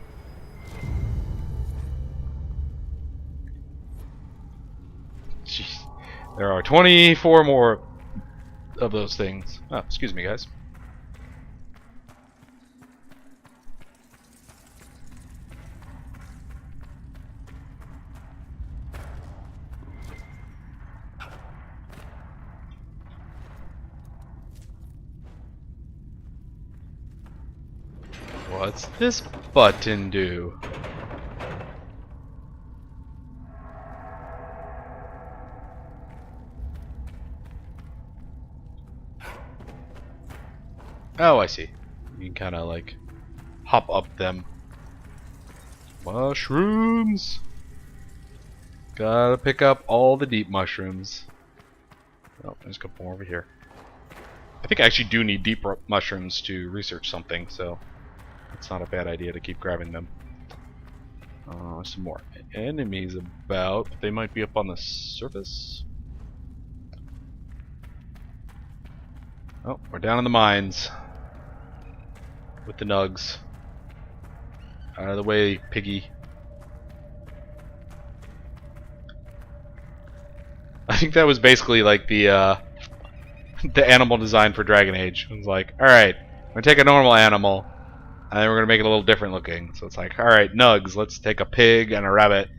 Jeez. There are 24 more of those things. Oh, excuse me, guys. What's this button do? Oh, I see. You can kind of like hop up them. Mushrooms! Gotta pick up all the deep mushrooms. Oh, there's a couple more over here. I think I actually do need deep mushrooms to research something, so it's not a bad idea to keep grabbing them. Some more enemies about. They might be up on the surface. Oh, we're down in the mines. With the nugs. Out of the way, piggy. I think that was basically like the animal design for Dragon Age. It was like, alright, I'm gonna take a normal animal, and then we're gonna make it a little different looking. So it's like, alright, nugs, let's take a pig and a rabbit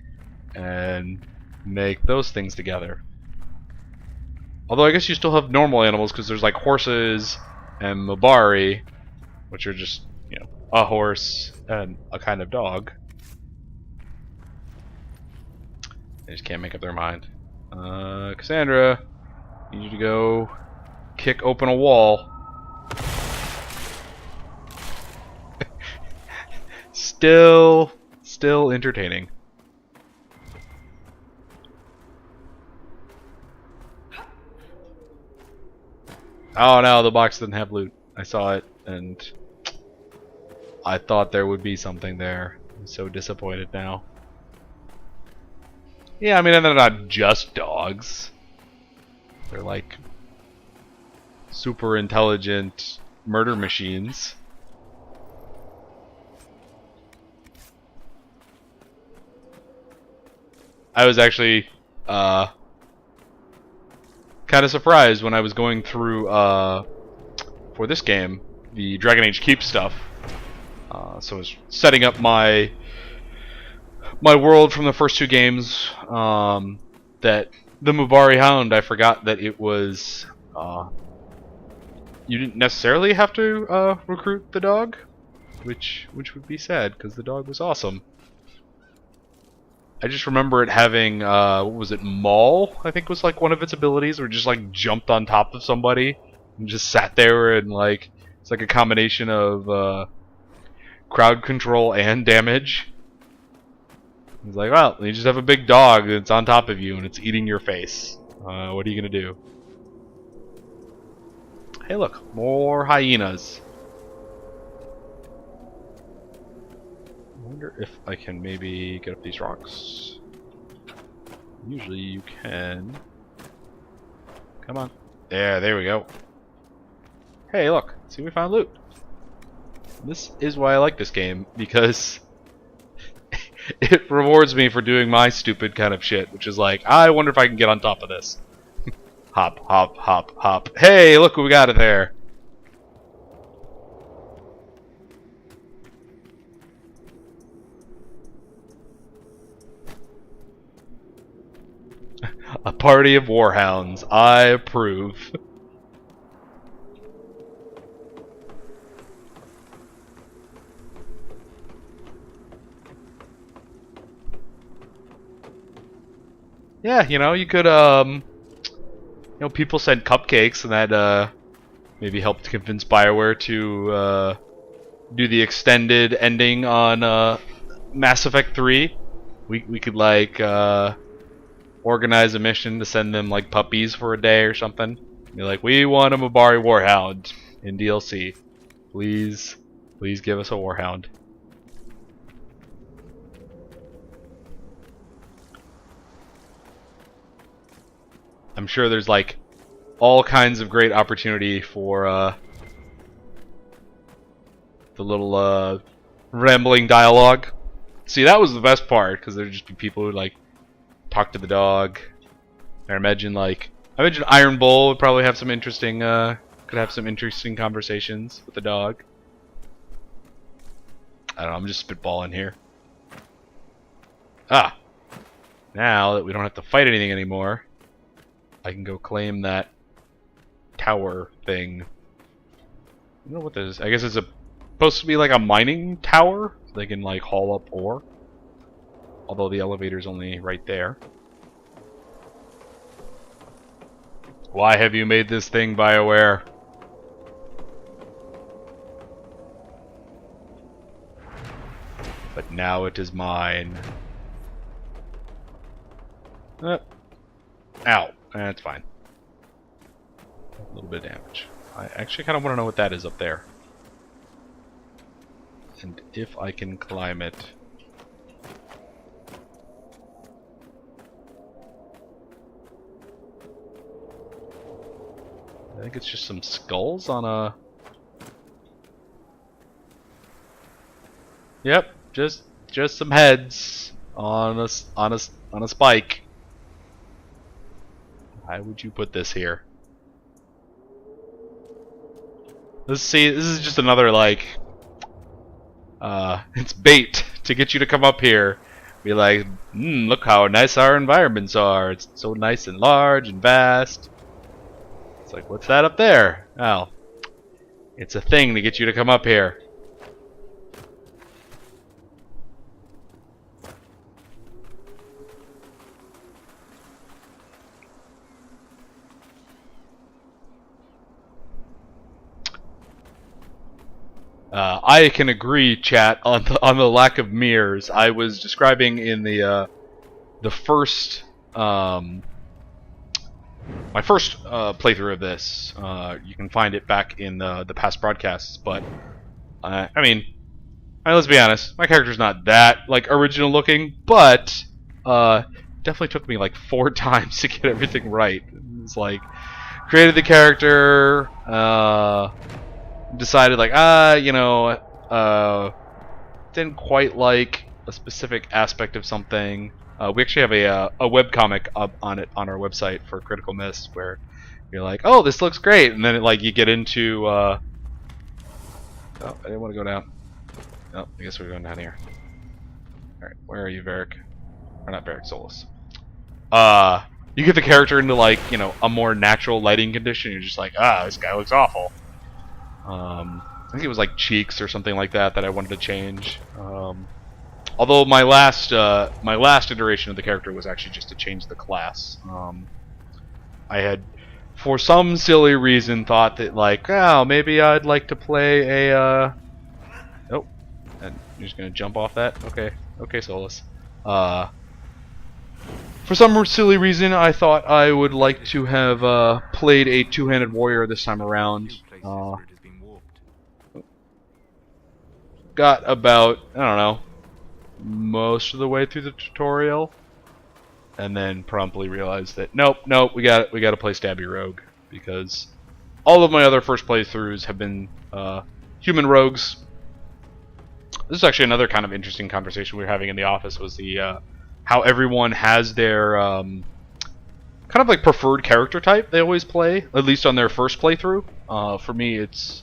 and make those things together. Although I guess you still have normal animals because there's like horses and Mubari, which are just, you know, a horse and a kind of dog. They just can't make up their mind. Cassandra, need you to go kick open a wall. Still entertaining. Oh no, the box didn't have loot. I saw it and I thought there would be something there. I'm so disappointed now. Yeah, I mean, and they're not just dogs. They're like super intelligent murder machines. I was actually kind of surprised when I was going through for this game the Dragon Age Keep stuff. So I was setting up my world from the first two games. That the Mubari Hound, I forgot that it was you didn't necessarily have to recruit the dog, which would be sad because the dog was awesome. I just remember it having what was it, Maul? I think was like one of its abilities, where it just like jumped on top of somebody and just sat there and like it's like a combination of crowd control and damage. It's like, well, you just have a big dog that's on top of you and it's eating your face. What are you gonna do? Hey, look, more hyenas. I wonder if I can maybe get up these rocks. Usually you can. Come on. There we go. Hey, look, see, we found loot. This is why I like this game, because it rewards me for doing my stupid kind of shit, which is like, I wonder if I can get on top of this. Hop, hop, hop, hop. Hey, look what we got in there. A party of warhounds. I approve. Yeah, you know, you could, you know, people sent cupcakes, and that, maybe helped convince BioWare to, do the extended ending on, Mass Effect 3. We could, like, organize a mission to send them, like, puppies for a day or something. Be like, we want a Mubari Warhound in DLC. Please give us a Warhound. I'm sure there's like all kinds of great opportunity for the little rambling dialogue. See, that was the best part, because there'd just be people who like talk to the dog. I imagine Iron Bull would probably have some interesting could have some interesting conversations with the dog. I don't know, I'm just spitballing here. Ah, now that we don't have to fight anything anymore, I can go claim that tower thing. I don't know what this is. I guess it's supposed to be like a mining tower, so they can like haul up ore. Although the elevator's only right there. Why have you made this thing, BioWare? But now it is mine. Ow. That's fine. A little bit of damage. I actually kind of want to know what that is up there. And if I can climb it. I think it's just some skulls on a... Yep, just some heads on a spike. Why would you put this here? Let's see, this is just another like it's bait to get you to come up here. Be like, look how nice our environments are. It's so nice and large and vast. It's like, what's that up there? Oh, it's a thing to get you to come up here. I can agree, chat, on the lack of mirrors. I was describing in the first my first playthrough of this. You can find it back in the past broadcasts, but I mean, let's be honest, my character's not that like original looking, but definitely took me like 4 times to get everything right. It's like created the character. Decided like didn't quite like a specific aspect of something. We actually have a webcomic up on it on our website for Critical Miss, where you're like, oh, this looks great, and then you get into oh, I didn't want to go down. Oh, I guess we're going down here. All right, where are you, Varric? Or not Varric, Solus. You get the character into like a more natural lighting condition. You're just like, this guy looks awful. I think it was like cheeks or something like that I wanted to change. Although my last iteration of the character was actually just to change the class. I had, for some silly reason, thought that like, oh, maybe I'd like to play a. Oh, and you're just gonna jump off that? Okay, Solus. For some silly reason, I thought I would like to have played a two-handed warrior this time around. Got about, I don't know, most of the way through the tutorial, and then promptly realized that nope, we got to play Stabby Rogue, because all of my other first playthroughs have been human rogues. This is actually another kind of interesting conversation we were having in the office, was the how everyone has their kind of like preferred character type they always play, at least on their first playthrough. For me, it's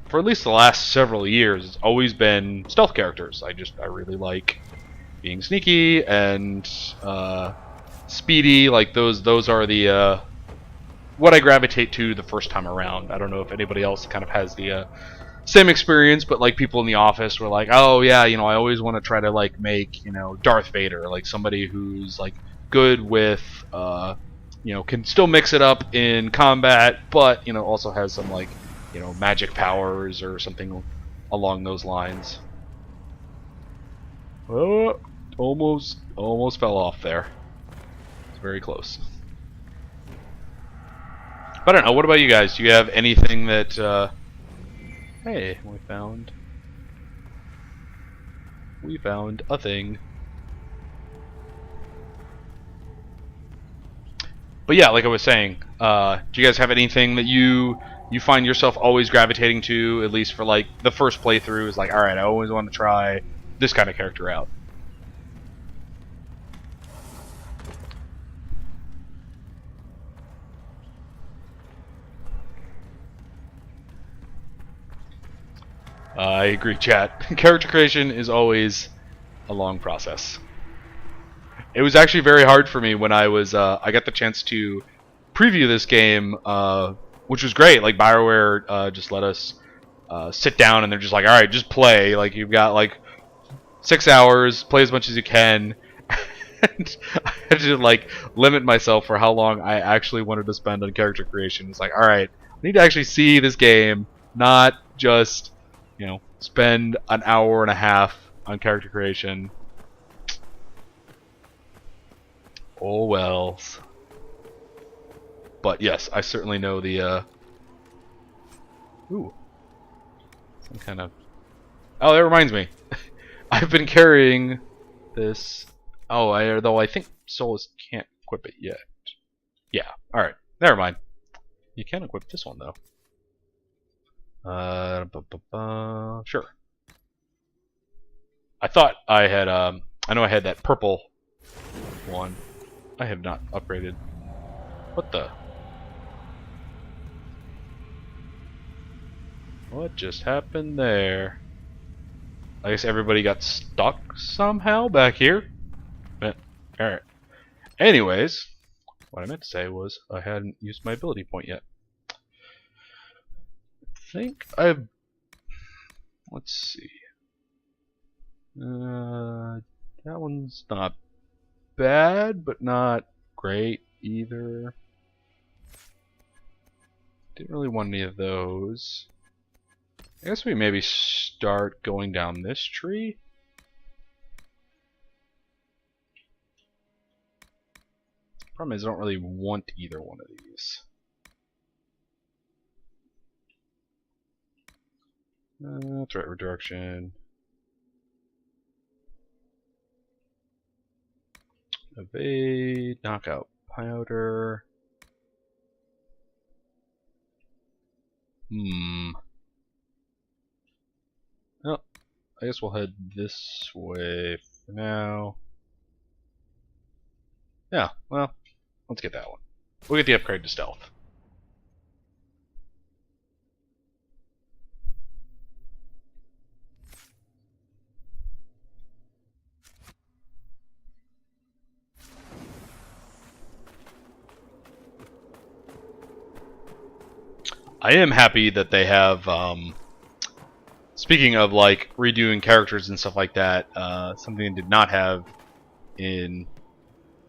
for at least the last several years, it's always been stealth characters. I really like being sneaky and speedy. Like those are the what I gravitate to the first time around. I don't know if anybody else kind of has the same experience, but like people in the office were like, oh yeah, I always want to try to like make Darth Vader, like somebody who's like good with can still mix it up in combat, but also has some like magic powers or something along those lines. Oh, almost fell off there. It's very close. But I don't know. What about you guys? Do you have anything that? Hey, we found a thing. But yeah, like I was saying, do you guys have anything that you find yourself always gravitating to, at least for like the first playthrough? Is like, alright, I always want to try this kind of character out. I agree, chat. Character creation is always a long process. It was actually very hard for me when I got the chance to preview this game, which was great. Like BioWare just let us sit down, and they're just like, all right, just play. Like you've got like 6 hours, play as much as you can. And I had to like limit myself for how long I actually wanted to spend on character creation. It's like, all right, I need to actually see this game, not just spend an hour and a half on character creation. Oh wells. But yes, I certainly know the ooh. Some kind of... Oh, that reminds me. I've been carrying this. Oh, though I think Solus can't equip it yet. Yeah, alright. Never mind. You can equip this one though. Sure. I thought I had I know I had that purple one. I have not upgraded. What the? What just happened there? I guess everybody got stuck somehow back here. Alright. Anyways, what I meant to say was I hadn't used my ability point yet. I think I've... Let's see. That one's not bad, but not great either. Didn't really want any of those. I guess we maybe start going down this tree. Problem is I don't really want either one of these. That's right, redirection. Evade, knockout powder. Well, I guess we'll head this way for now. Yeah, well, let's get that one. We'll get the upgrade to stealth. I am happy that they have, speaking of like redoing characters and stuff like that, something they did not have in...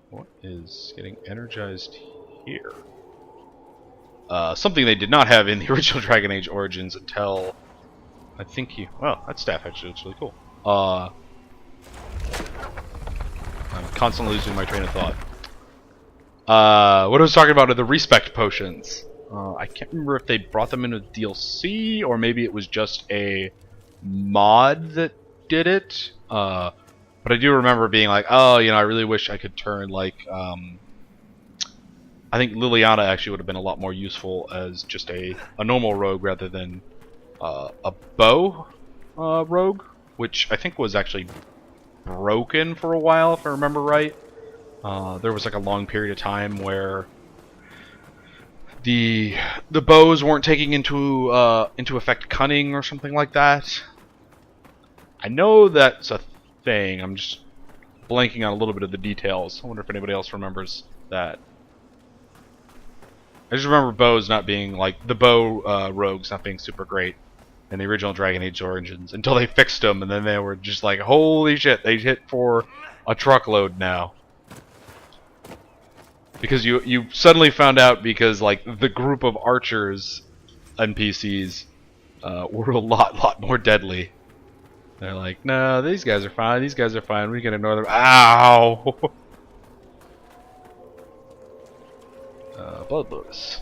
What is getting energized here? Something they did not have in the original Dragon Age Origins until... I think you... Well, that staff actually looks really cool. I'm constantly losing my train of thought. What I was talking about are the respect potions. I can't remember if they brought them into DLC or maybe it was just a mod that did it. But I do remember being like, oh, you know, I really wish I could turn like, I think Liliana actually would have been a lot more useful as just a normal rogue rather than a bow rogue, which I think was actually broken for a while, if I remember right. There was like a long period of time where the bows weren't taking into effect cunning or something like that. I know that's a thing. I'm just blanking on a little bit of the details. I wonder if anybody else remembers that. I just remember bows not being like the bow rogues not being super great in the original Dragon Age Origins until they fixed them, and then they were just like, holy shit, they hit for a truckload now. Because you suddenly found out because like the group of archers NPCs were a lot more deadly. They're like, no, these guys are fine. These guys are fine. We can ignore them. Ow! Blood Lotus.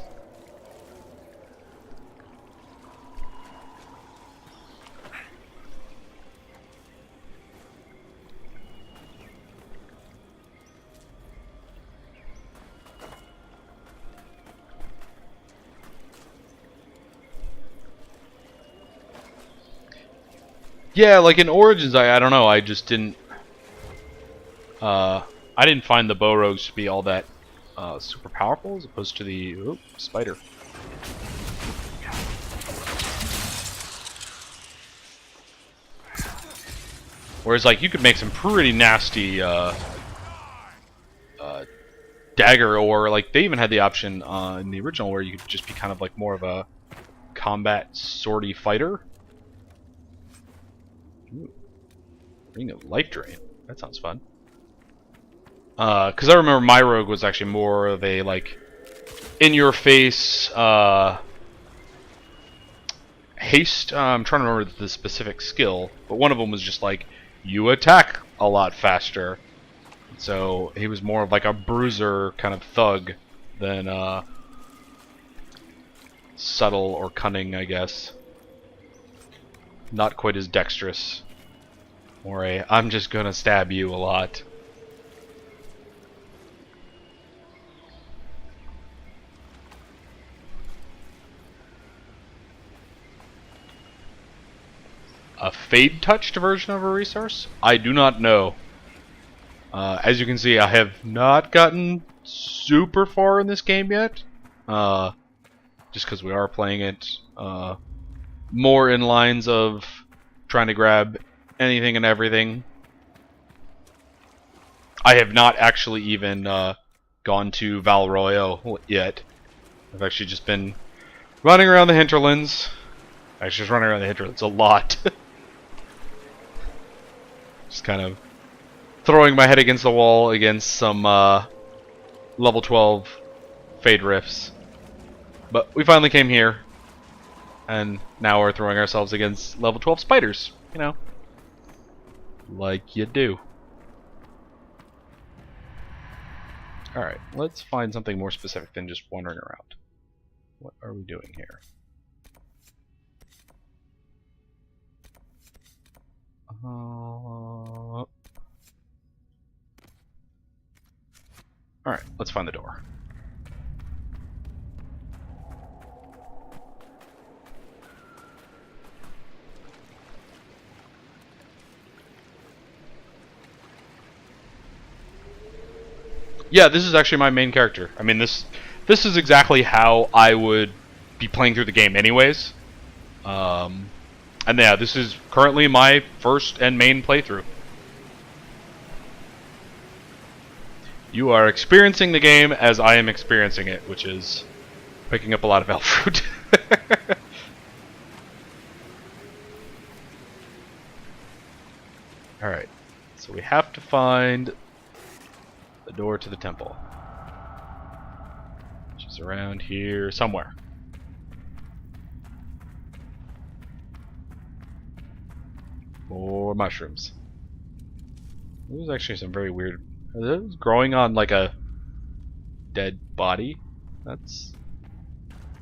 Yeah, like in Origins, I don't know, I just didn't... I didn't find the bow rogues to be all that super powerful as opposed to the... Ooh, spider. Whereas, like, you could make some pretty nasty dagger, or, like, they even had the option in the original where you could just be kind of like more of a combat swordy fighter. Ooh. Ring of Life Drain. That sounds fun. Because I remember my rogue was actually more of a, like, in-your-face haste. I'm trying to remember the specific skill, but one of them was just like, you attack a lot faster. So he was more of like a bruiser kind of thug than subtle or cunning, I guess. Not quite as dexterous. Or a, I'm just gonna stab you a lot. A fade-touched version of a resource? I do not know. As you can see, I have not gotten super far in this game yet. Just because we are playing it more in lines of trying to grab anything and everything. I have not actually even gone to Val Royale yet. I've actually just been running around the hinterlands. Actually, just running around the hinterlands a lot. Just kind of throwing my head against the wall against some level 12 Fade Rifts. But we finally came here, and now we're throwing ourselves against level 12 spiders, you know. Like you do. Alright, let's find something more specific than just wandering around. What are we doing here? Alright, let's find the door. Yeah, this is actually my main character. I mean, this is exactly how I would be playing through the game anyways. And yeah, this is currently my first and main playthrough. You are experiencing the game as I am experiencing it, which is picking up a lot of elf fruit. Alright, so we have to find the door to the temple. Which is around here somewhere. More mushrooms. There's actually some very weird... Are those growing on like a dead body? That's...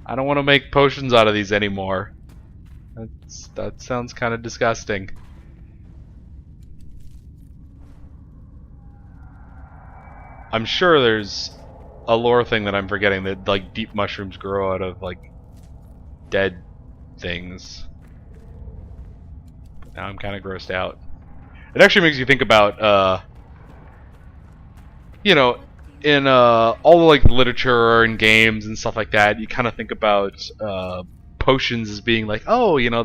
I don't want to make potions out of these anymore. That sounds kind of disgusting. I'm sure there's a lore thing that I'm forgetting, that like deep mushrooms grow out of like dead things. But now I'm kind of grossed out. It actually makes you think about you know, in all the like literature and games and stuff like that, you kind of think about potions as being like, oh, you know,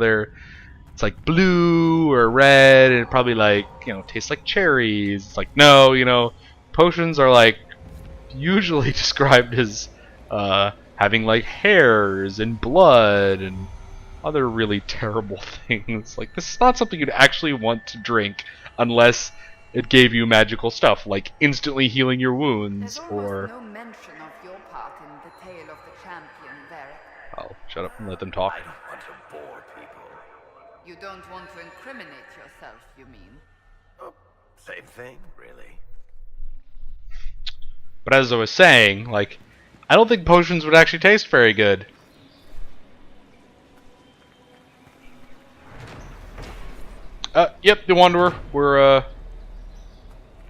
it's like blue or red, and it probably like, you know, tastes like cherries. It's like, no, you know, potions are like usually described as having like hairs and blood and other really terrible things. Like, this is not something you'd actually want to drink unless it gave you magical stuff, like instantly healing your wounds. There's or no mention of your part in the tale of the champion, Varric. I'll shut up and let them talk. I don't want to bore people. You don't want to incriminate yourself, you mean? Oh, same thing, really. But as I was saying, like, I don't think potions would actually taste very good. Yep, the Wanderer. We're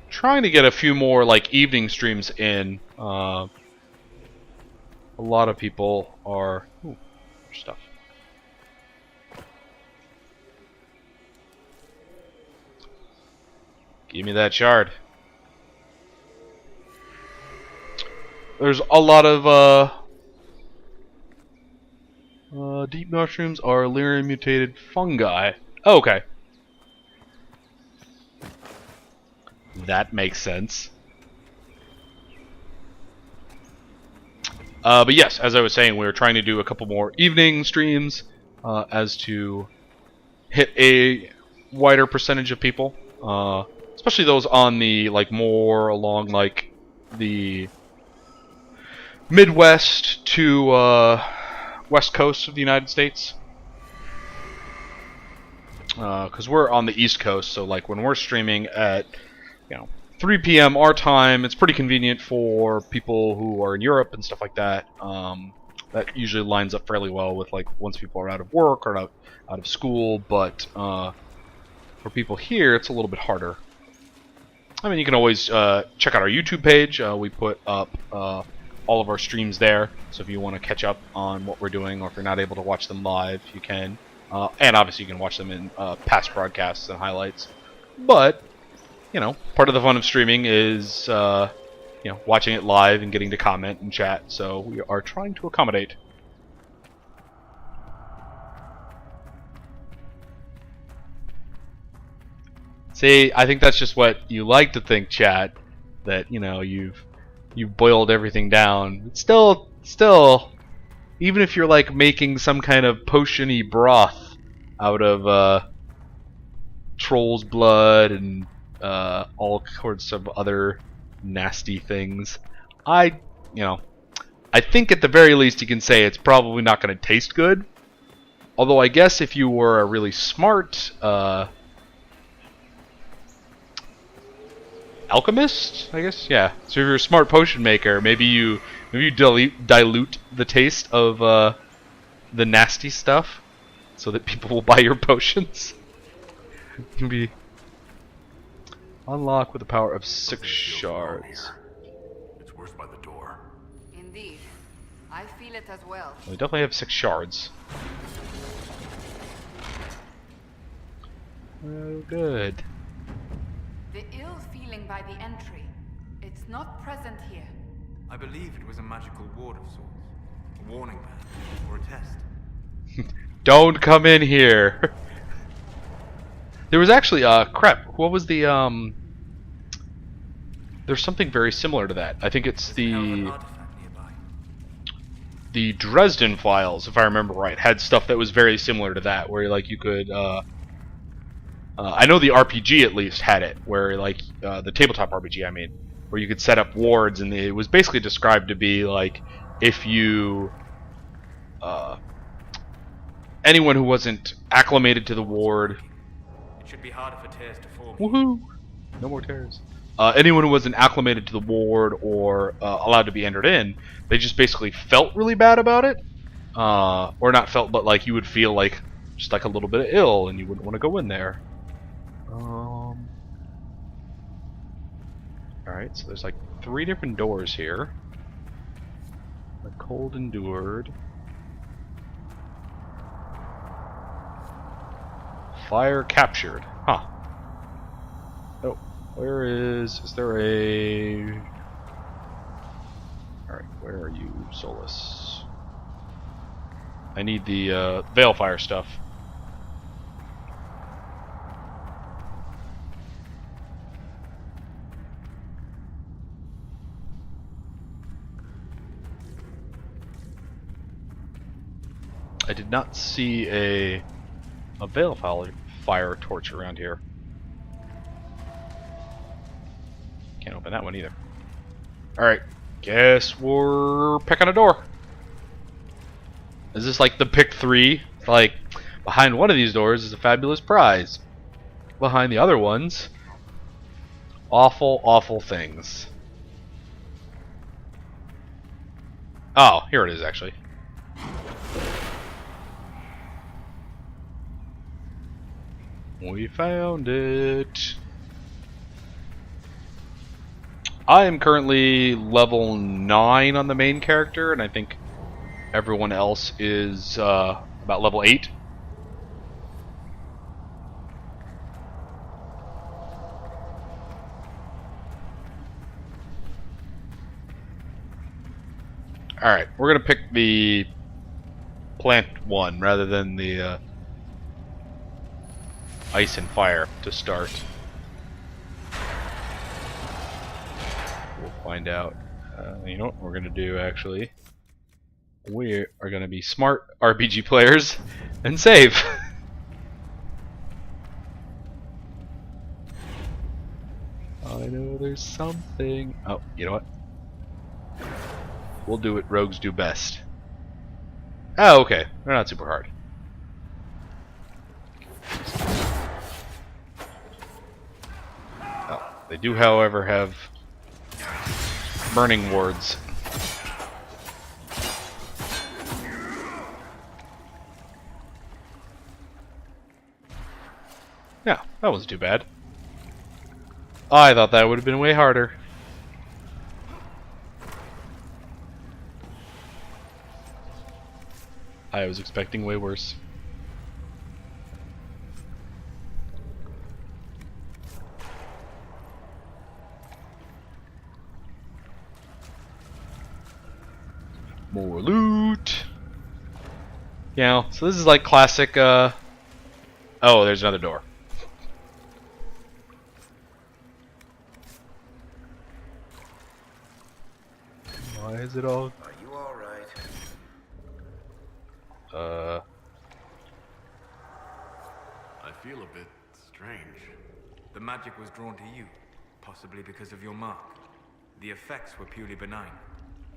trying to get a few more like evening streams in. A lot of people are... Ooh, stuff. Give me that shard. There's a lot of deep mushrooms are lyrium mutated fungi. Oh, okay. That makes sense. But yes, as I was saying, we were trying to do a couple more evening streams as to hit a wider percentage of people, especially those on the like more along like the Midwest to West Coast of the United States. Because we're on the East Coast, so like when we're streaming at 3 p.m. our time, it's pretty convenient for people who are in Europe and stuff like that. That usually lines up fairly well with like once people are out of work or out of school, but for people here, it's a little bit harder. I mean, you can always check out our YouTube page. We put up all of our streams there, so if you want to catch up on what we're doing, or if you're not able to watch them live, you can. And obviously, you can watch them in past broadcasts and highlights. But part of the fun of streaming is, watching it live and getting to comment and chat. So we are trying to accommodate. See, I think that's just what you like to think, chat. That you've you've boiled everything down. It's still, even if you're like making some kind of potion-y broth out of troll's blood and all sorts of other nasty things, I think at the very least you can say it's probably not going to taste good. Although I guess if you were a really smart alchemist, I guess, yeah. So if you're a smart potion maker, maybe you dilute the taste of the nasty stuff, so that people will buy your potions. You can be unlock with the power of 6 shards. It's worse by the door. Indeed. I feel it as well. We definitely have 6 shards. Oh, good. The ill feeling by the entry. It's not present here. I believe it was a magical ward of sorts. A warning pad, or a test. Don't come in here. There was actually crap. What was the There's something very similar to that. I think it's the Dresden files, if I remember right, had stuff that was very similar to that, where like you could I know the RPG at least had it, where like the tabletop RPG, I mean, where you could set up wards, and it was basically described to be like if you anyone who wasn't acclimated to the ward. It should be harder for tears to form. Woohoo! No more tears. Anyone who wasn't acclimated to the ward or allowed to be entered in, they just basically felt really bad about it, or not felt, but like you would feel like just like a little bit ill, and you wouldn't want to go in there. Alright, so there's like 3 different doors here. The cold endured. Fire captured. Huh. Oh, where is there a... Alright, where are you, Solus? I need the Veilfire stuff. I did not see a Veilfire torch around here. Can't open that one either. Alright, guess we're picking a door. Is this like the pick 3? Like, behind one of these doors is a fabulous prize. Behind the other ones, awful, awful things. Oh, here it is actually. We found it. I am currently level 9 on the main character, and I think everyone else is about level 8. Alright, we're gonna pick the plant one rather than the ice and fire to start. We'll find out. You know what we're gonna do actually? We are gonna be smart RPG players and save. I know there's something. Oh, you know what? We'll do what rogues do best. Oh, okay. They're not super hard. Oh, they do, however, have burning wards. Yeah, that wasn't too bad. I thought that would have been way harder. I was expecting way worse. More loot. Yeah, so this is like classic, oh, there's another door. is it all? Are you all right? I feel a bit strange. The magic was drawn to you, possibly because of your mark. The effects were purely benign.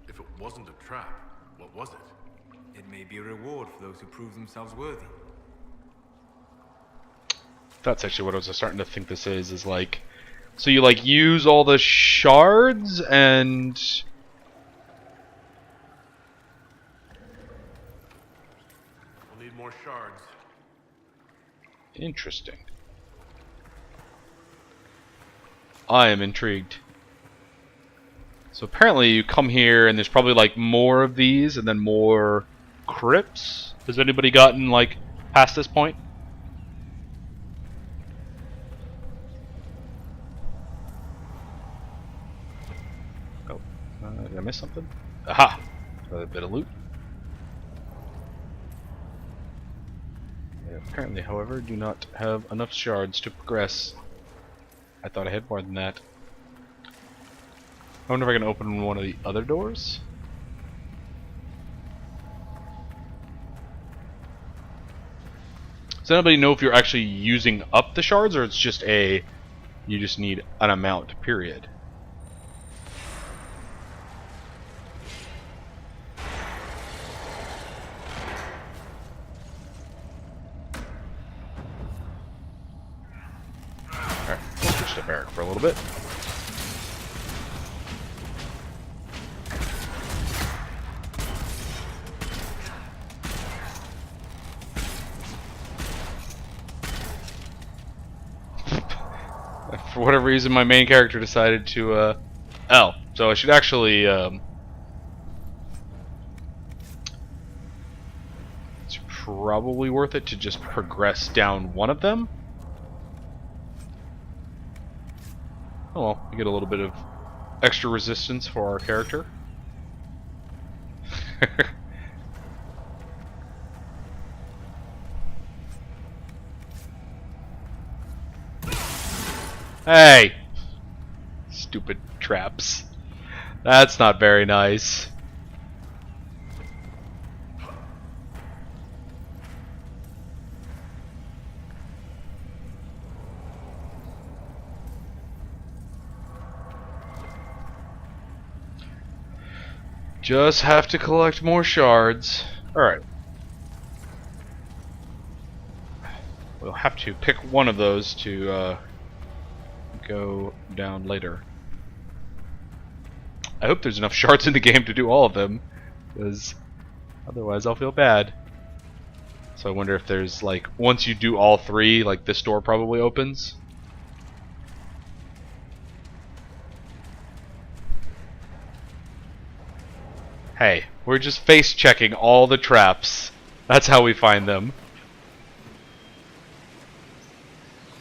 If it wasn't a trap, what was it? It may be a reward for those who prove themselves worthy. That's actually what I was starting to think this is like, so you like use all the shards and We'll need more shards. interesting. I am intrigued. So apparently you come here and there's probably like more of these and then more crypts. Has anybody gotten like past this point? Oh, did I miss something? Aha! A bit of loot. I apparently, however, do not have enough shards to progress. I thought I had more than that. I wonder if I can open one of the other doors? Does anybody know if you're actually using up the shards, or it's just you just need an amount, period? Alright, we'll switch to barrack for a little bit. For whatever reason, my main character decided to, oh, so I should actually, it's probably worth it to just progress down one of them. Oh well, we get a little bit of extra resistance for our character. Hey! Stupid traps. That's not very nice. Just have to collect more shards. Alright. We'll have to pick one of those to, go down later. I hope there's enough shards in the game to do all of them, because otherwise I'll feel bad. So I wonder if there's like, once you do all three, like this door probably opens. Hey, we're just face checking all the traps. That's how we find them.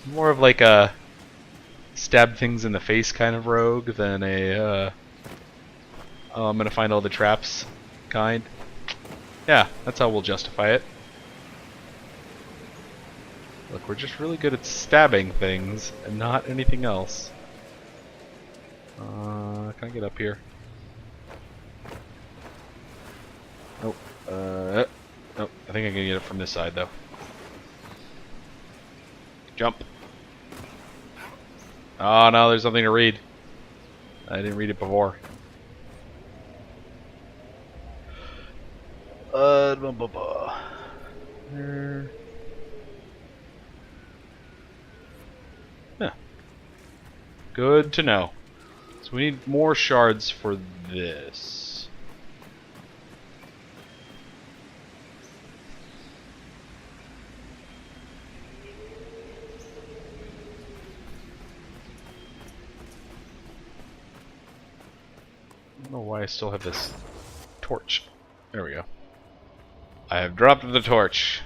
More of like a stab things in the face kind of rogue than a oh, I'm gonna find all the traps kind. Yeah, that's how we'll justify it. Look, we're just really good at stabbing things and not anything else. Can I get up here? Nope. Nope. I think I can get it from this side though. Jump. Oh no, there's something to read. I didn't read it before. Yeah. Good to know. So we need more shards for this. I don't know why I still have this torch. There we go. I have dropped the torch.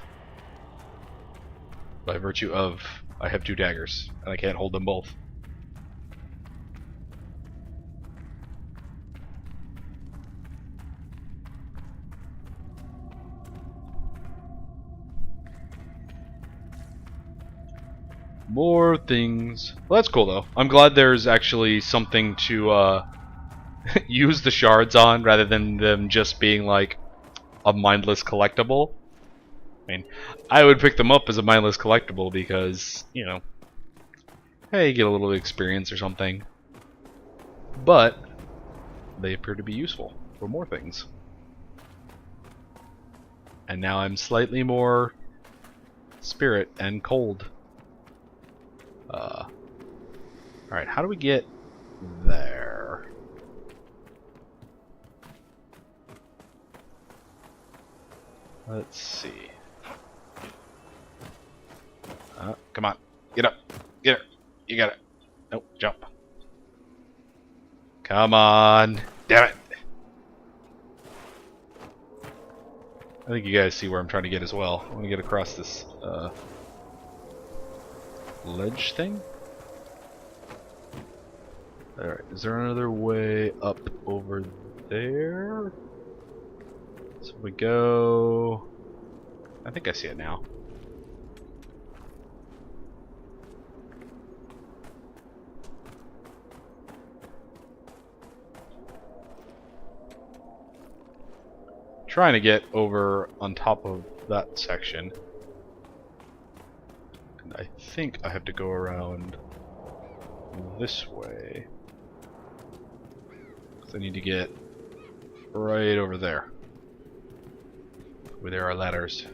By virtue of I have two daggers, and I can't hold them both. More things. Well, that's cool though. I'm glad there's actually something to use the shards on rather than them just being like a mindless collectible. I mean, I would pick them up as a mindless collectible because, you know, hey, you get a little experience or something. But they appear to be useful for more things. And now I'm slightly more spirit and cold. Alright, how do we get there? Let's see. Come on. Get up. Get it. You got it. Nope, jump. Come on. Damn it. I think you guys see where I'm trying to get as well. I want to get across this ledge thing. Alright, is there another way up over there? So we go... I think I see it now. Trying to get over on top of that section. And I think I have to go around this way. So I need to get right over there, where there are ladders.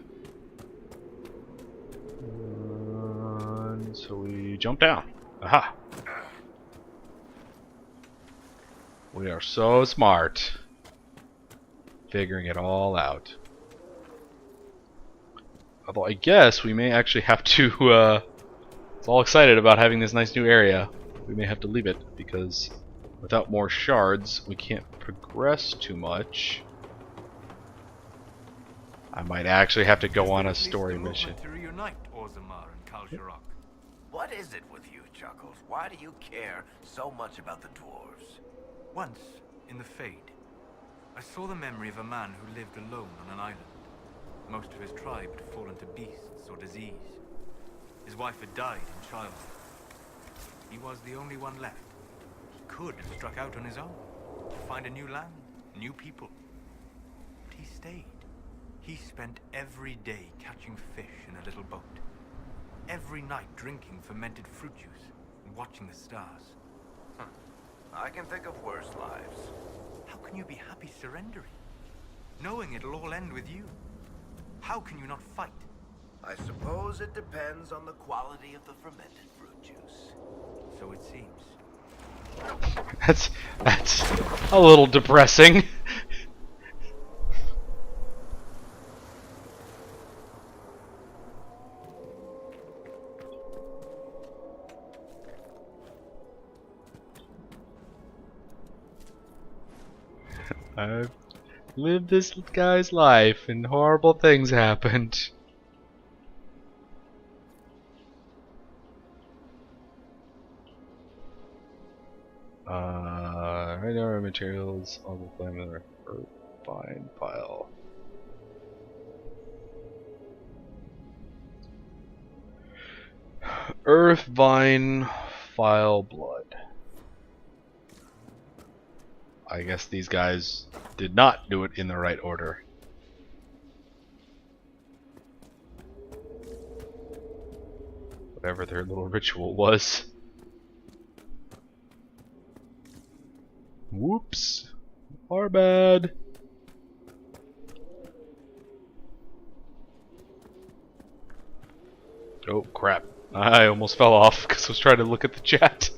And so we jump down. Aha! We are so smart. Figuring it all out. Although I guess we may actually have to, it's all excited about having this nice new area. We may have to leave it because without more shards we can't progress too much. I might actually have to go on a story mission. To reunite Orzammar and Kal-Sharok. What is it with you, Chuckles? Why do you care so much about the dwarves? Once, in the Fade, I saw the memory of a man who lived alone on an island. Most of his tribe had fallen to beasts or disease. His wife had died in childhood. He was the only one left. He could have struck out on his own, to find a new land, new people. But he stayed. He spent every day catching fish in a little boat. Every night drinking fermented fruit juice and watching the stars. I can think of worse lives. How can you be happy surrendering? Knowing it'll all end with you? How can you not fight? I suppose it depends on the quality of the fermented fruit juice. So it seems. That's a little depressing. I've lived this guy's life and horrible things happened. Right now our materials on the flame of the Earthvine pile. Earthvine file blood. I guess these guys did not do it in the right order. Whatever their little ritual was. Whoops. Our bad. Oh crap. I almost fell off because I was trying to look at the chat.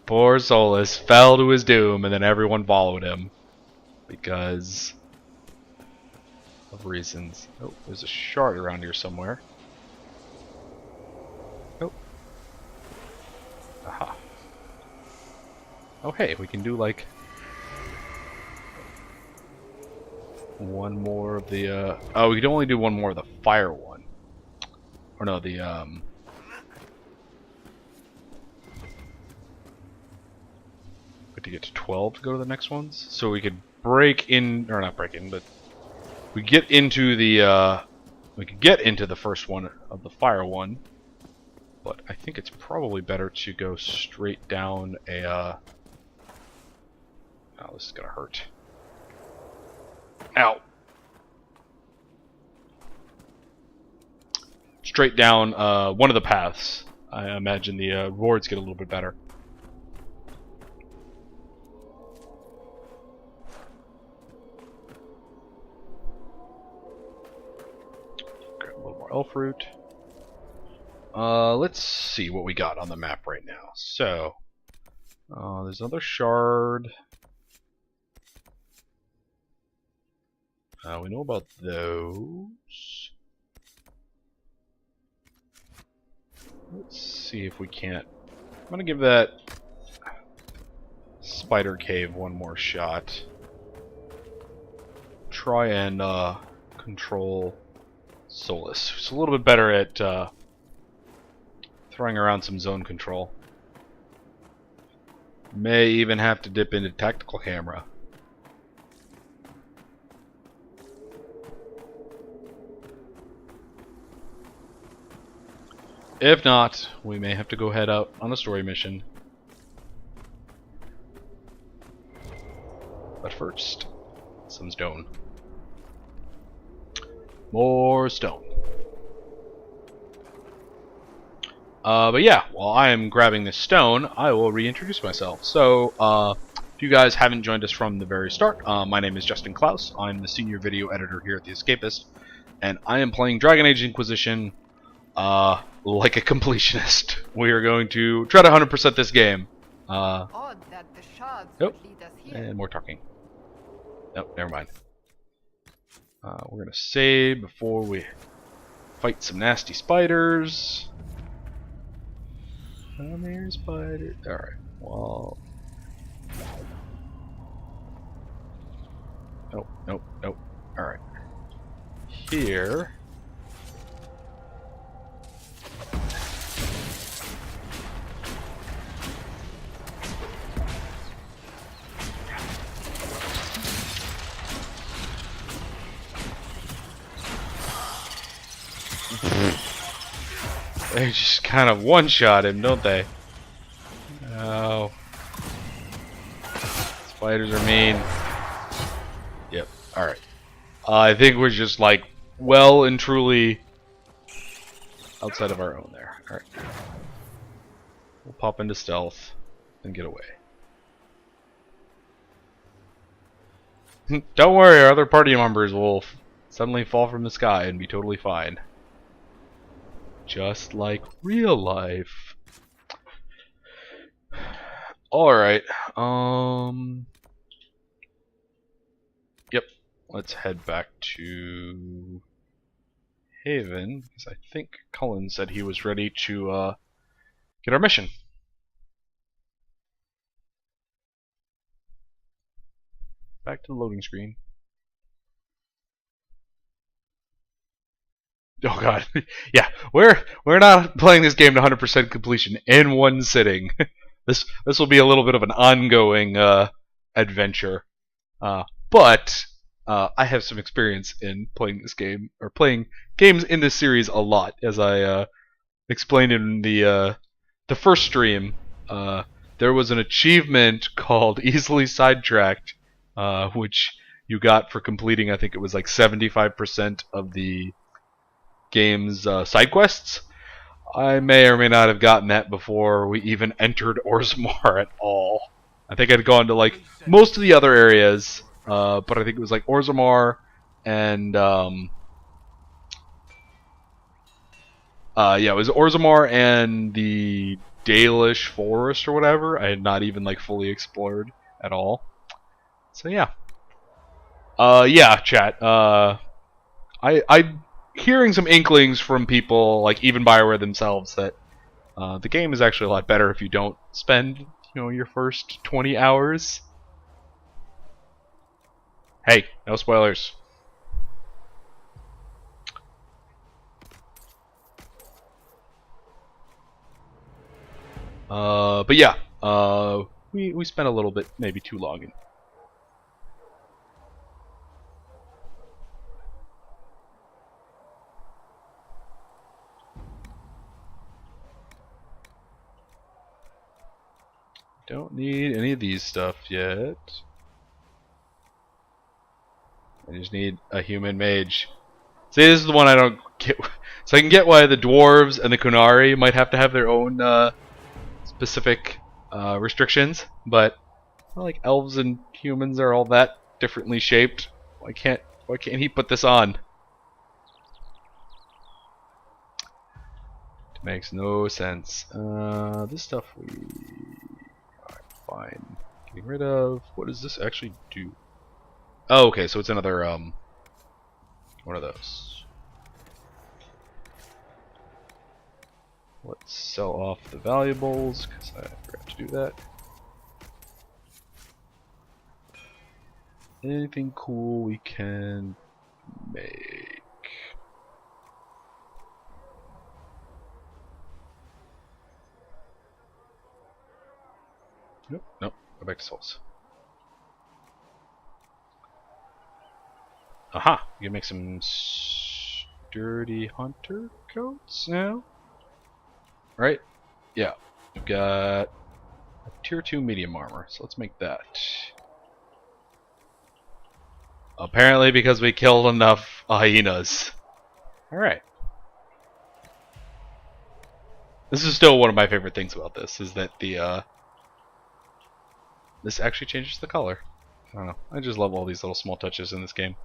Poor Solus fell to his doom and then everyone followed him. Because of reasons. Oh, there's a shard around here somewhere. Oh. Aha. Oh hey, we can do like one more of the oh, we can only do one more of the fire one. Or no, the we have to get to 12 to go to the next ones. So we could break in, or not break in, but we get into the we could get into the first one of the fire one. but I think it's probably better to go straight down a, oh, this is gonna hurt. Ow! Straight down one of the paths. I imagine the rewards get a little bit better. Grab a little more elf root. Let's see what we got on the map right now. So, there's another shard. We know about those. Let's see if we can't. I'm gonna give that spider cave one more shot. Try and control Solus. It's a little bit better at throwing around some zone control. May even have to dip into tactical camera. If not, we may have to go head out on a story mission. But first, some stone. More stone. But yeah, while I am grabbing this stone, I will reintroduce myself. So, if you guys haven't joined us from the very start, my name is Justin Klaus. I'm the senior video editor here at the Escapist, and I am playing Dragon Age Inquisition like a completionist. We are going to try to 100% this game. Odd that the shards Nope. would lead us here. And more talking. Nope, never mind. We're gonna save before we fight some nasty spiders. Come here, spider. Alright, well. Nope, nope, nope. Alright. Here. They just kind of one-shot him, don't they? Oh. Spiders are mean. Yep, alright. I think we're just like well and truly outside of our own there. Alright. We'll pop into stealth and get away. Don't worry, our other party members will suddenly fall from the sky and be totally fine. Just like real life. Alright, yep, let's head back to Haven, because I think Cullen said he was ready to get our mission. Back to the loading screen. Oh god, yeah, we're not playing this game to 100% completion in one sitting. This will be a little bit of an ongoing adventure, but I have some experience in playing this game, or playing games in this series a lot, as I explained in the first stream. There was an achievement called Easily Sidetracked, which you got for completing, I think it was like 75% of the game's side quests. I may or may not have gotten that before we even entered Orzammar at all. I think I'd gone to like most of the other areas, but I think it was like Orzammar and yeah, it was Orzammar and the Dalish Forest or whatever. I had not even like fully explored at all. So yeah. Yeah, chat. I'm hearing some inklings from people, like even BioWare themselves, that the game is actually a lot better if you don't spend, your first 20 hours. Hey, no spoilers. But yeah, we spent a little bit, maybe too long in. Don't need any of these stuff yet. I just need a human mage. See, this is the one I don't get. So I can get why the dwarves and the Kunari might have to have their own specific restrictions, but not like elves and humans are all that differently shaped. Why can't he put this on? It makes no sense. This stuff we alright, fine. Getting rid of. What does this actually do? Oh, okay, so it's another one of those. Let's sell off the valuables, because I forgot to do that. Anything cool we can make? Nope, nope, go back to souls. Aha! You can make some sturdy hunter coats now? Right? Yeah. We've got a tier 2 medium armor, so let's make that. Apparently because we killed enough hyenas. Alright. This is still one of my favorite things about this, is that the this actually changes the color. I don't know. I just love all these little small touches in this game.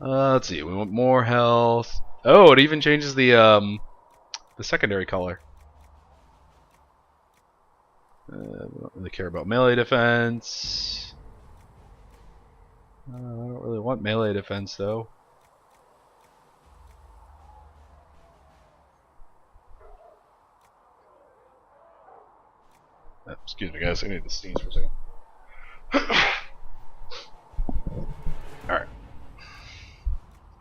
Let's see. We want more health. Oh, it even changes the secondary color. We don't really care about melee defense. I don't really want melee defense though. Excuse me, guys. I need to sneeze for a second. Alright.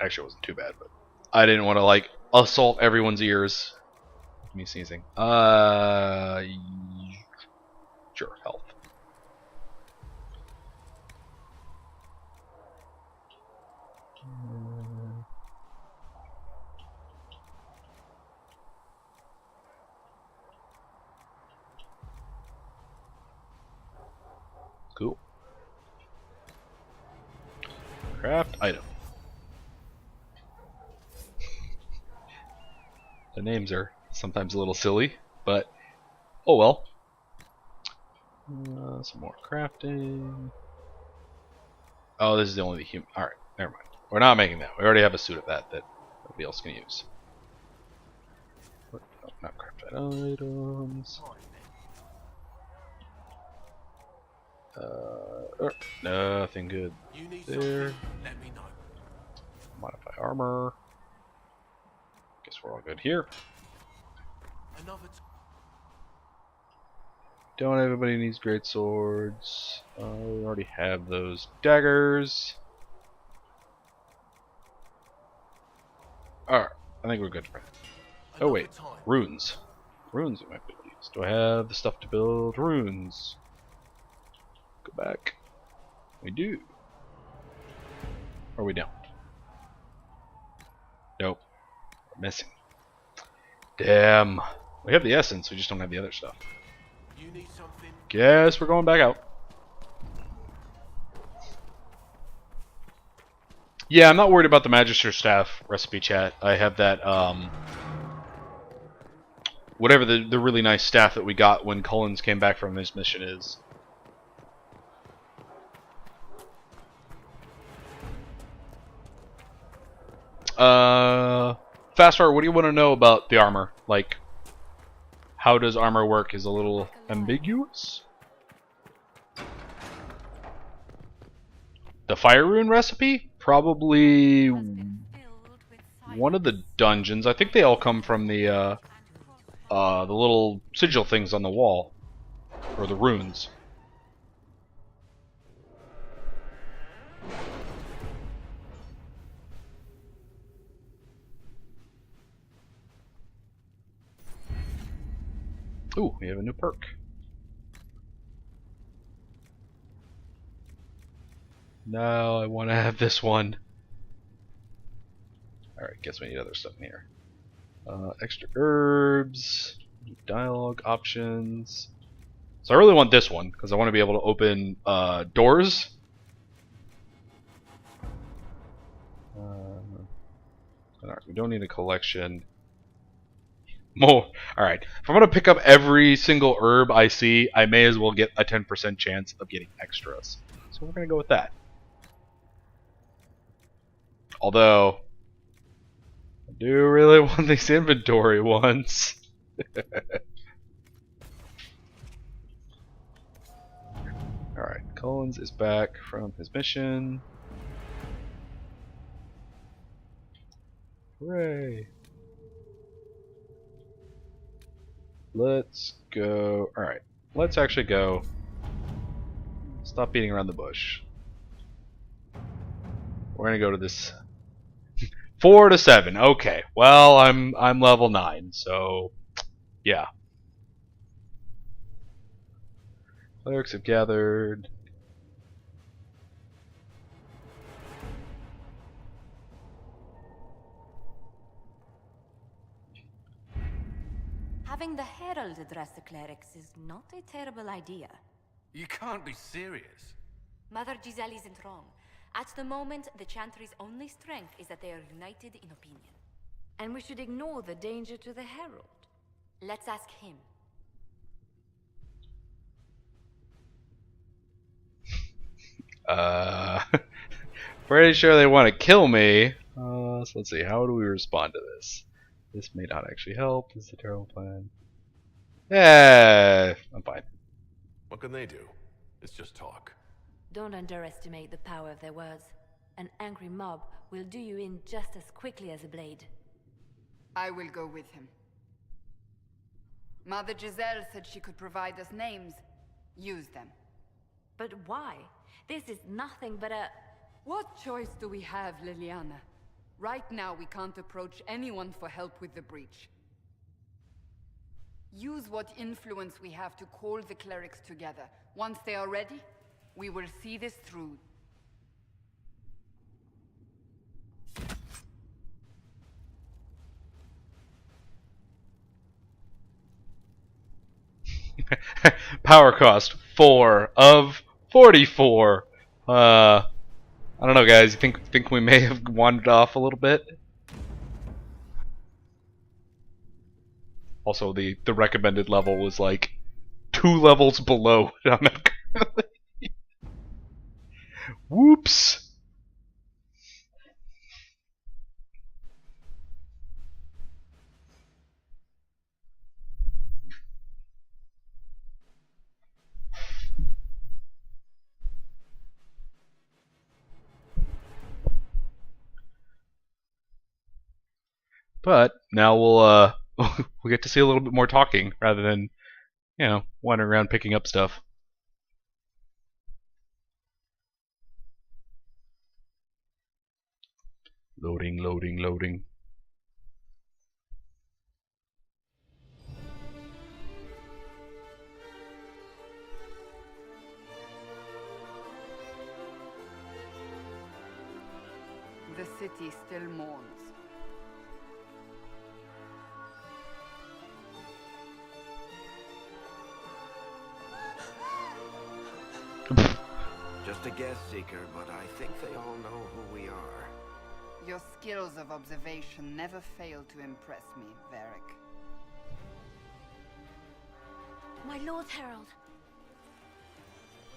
Actually, it wasn't too bad, but I didn't want to, like, assault everyone's ears with me sneezing. Sure, health. Cool. Craft item. The names are sometimes a little silly, but oh well. Some more crafting. Oh, this is the only human. Alright, never mind. We're not making that. We already have a suit of that nobody else can use. Oh, not crafted items. Nothing good there. Let me know. Modify armor. Guess we're all good here. Don't everybody needs great swords. We already have those daggers. Alright, I think we're good for that. Oh wait, runes. Runes we might be able to use. Do I have the stuff to build runes? Go back. We do. Or we don't. Nope. We're missing. Damn. We have the essence, we just don't have the other stuff. You need something? Guess we're going back out. Yeah, I'm not worried about the Magister Staff recipe, chat. I have that, whatever the really nice staff that we got when Cullens came back from his mission is. Fast forward, what do you want to know about the armor? Like, how does armor work is a little ambiguous. The Fire Rune recipe? Probably one of the dungeons. I think they all come from the little sigil things on the wall. Or the runes. Ooh, we have a new perk. No, I want to have this one. Alright, guess we need other stuff in here. Extra herbs, dialogue options. So I really want this one, because I want to be able to open doors. Alright, we don't need a collection. More. Alright, if I'm going to pick up every single herb I see, I may as well get a 10% chance of getting extras. So we're going to go with that. Although, I do really want these inventory ones. Alright, Collins is back from his mission. Hooray! Let's go. Alright, let's actually go. Stop beating around the bush. We're gonna go to this 4 to 7. Okay. Well, I'm level 9, so yeah. Clerics have gathered. Having the Herald address the clerics is not a terrible idea. You can't be serious. Mother Giselle isn't wrong. At the moment, the Chantry's only strength is that they are united in opinion. And we should ignore the danger to the Herald. Let's ask him. Pretty sure they want to kill me. So let's see, how do we respond to this? This may not actually help. This is a terrible plan. Yeah, I'm fine. What can they do? It's just talk. Don't underestimate the power of their words. An angry mob will do you in just as quickly as a blade. I will go with him. Mother Giselle said she could provide us names. Use them. But why? This is nothing but a... What choice do we have, Liliana? Right now, we can't approach anyone for help with the breach. Use what influence we have to call the clerics together. Once they are ready, we will see this through. Power cost 4 of 44. I don't know, guys. You think we may have wandered off a little bit? Also, the recommended level was like 2 levels below. Whoops. But now we'll we'll get to see a little bit more talking rather than, you know, wandering around picking up stuff. Loading, loading, loading. The city still mourns. Just a guest seeker, but I think they all know who we are. Your skills of observation never fail to impress me, Varric. My Lord Herald.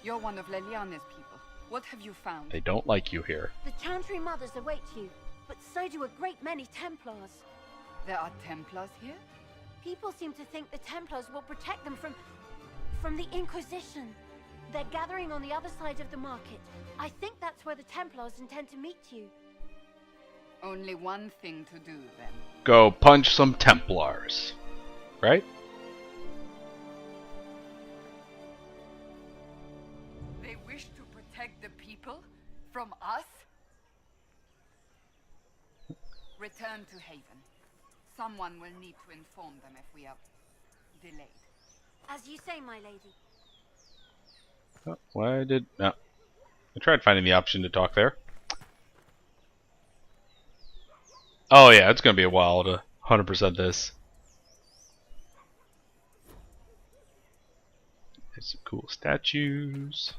You're one of Leliane's people. What have you found? They don't like you here. The Chantry Mothers await you, but so do a great many Templars. There are Templars here? People seem to think the Templars will protect them from the Inquisition. They're gathering on the other side of the market. I think that's where the Templars intend to meet you. Only one thing to do, then. Go punch some Templars. Right? They wish to protect the people from us? Return to Haven. Someone will need to inform them if we are delayed. As you say, my lady. Oh, why did... No. I tried finding the option to talk there. Oh yeah, it's gonna be a while to 100% this. There's some cool statues.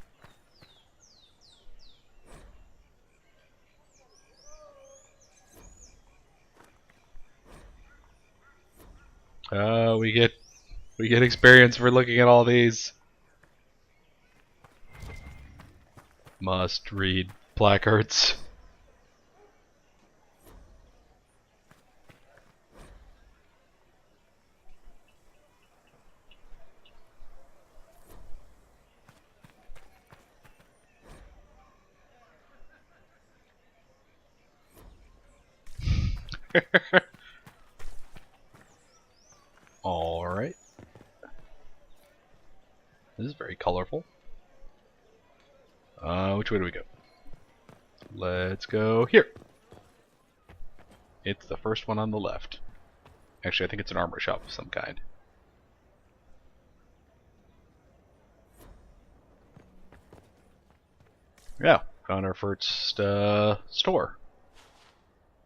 We get experience for looking at all these. Must read placards. Alright. This is very colorful. Which way do we go? Let's go here. It's the first one on the left. Actually, I think it's an armor shop of some kind. Yeah, found our first store.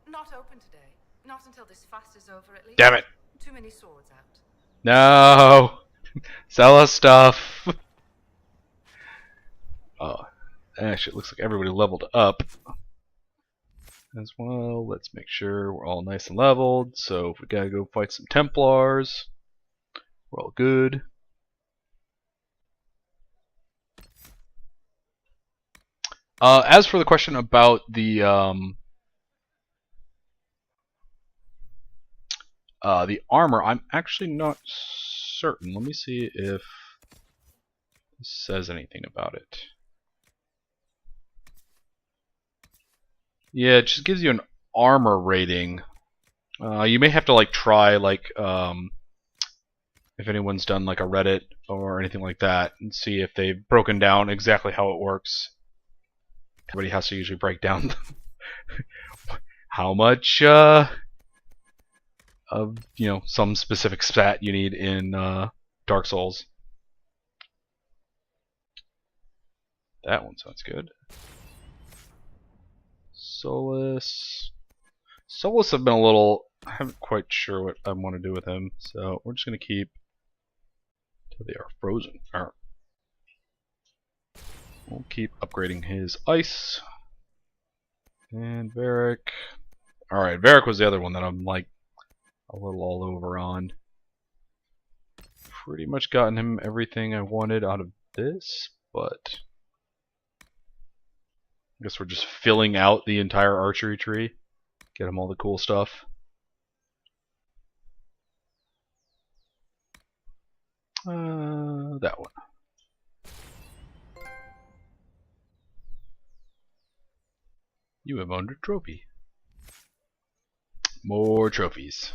Not open today. Not until this fast is over, at least. Damn it! Too many swords out. No! Sell us stuff! Oh, actually, it looks like everybody leveled up. As well, let's make sure we're all nice and leveled. So if we gotta go fight some Templars, we're all good. As for the question about the armor, I'm actually not certain. Let me see if this says anything about it. Yeah, it just gives you an armor rating. You may have to like try like if anyone's done like a Reddit or anything like that and see if they've broken down exactly how it works. Everybody has to usually break down how much of some specific stat you need in Dark Souls. That one sounds good. Solus have been a little. I haven't quite sure what I want to do with him, so we're just gonna keep till they are frozen. Alright. We'll keep upgrading his ice. And Varric. Alright, Varric was the other one that I'm like a little all over on. Pretty much gotten him everything I wanted out of this, but I guess we're just filling out the entire archery tree. Get him all the cool stuff. That one. You have earned a trophy. More trophies.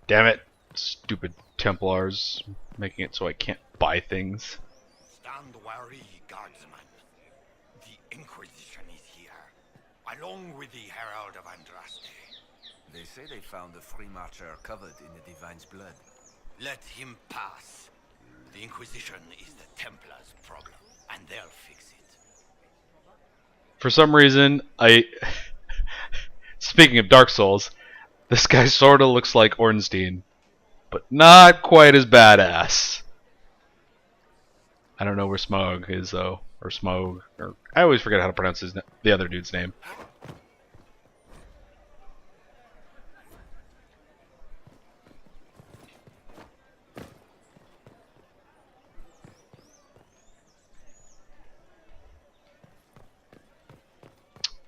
Damn it. Stupid Templars making it so I can't buy things. Stand wary, guardsman. The Inquisition is here, along with the Herald of Andraste. They say they found the free marcher covered in the Divine's blood. Let him pass. The Inquisition is the Templars' problem, and they'll fix it. For some reason, speaking of Dark Souls, this guy sorta looks like Ornstein, but not quite as badass. I don't know where Smog is though, or Smog, or I always forget how to pronounce the other dude's name.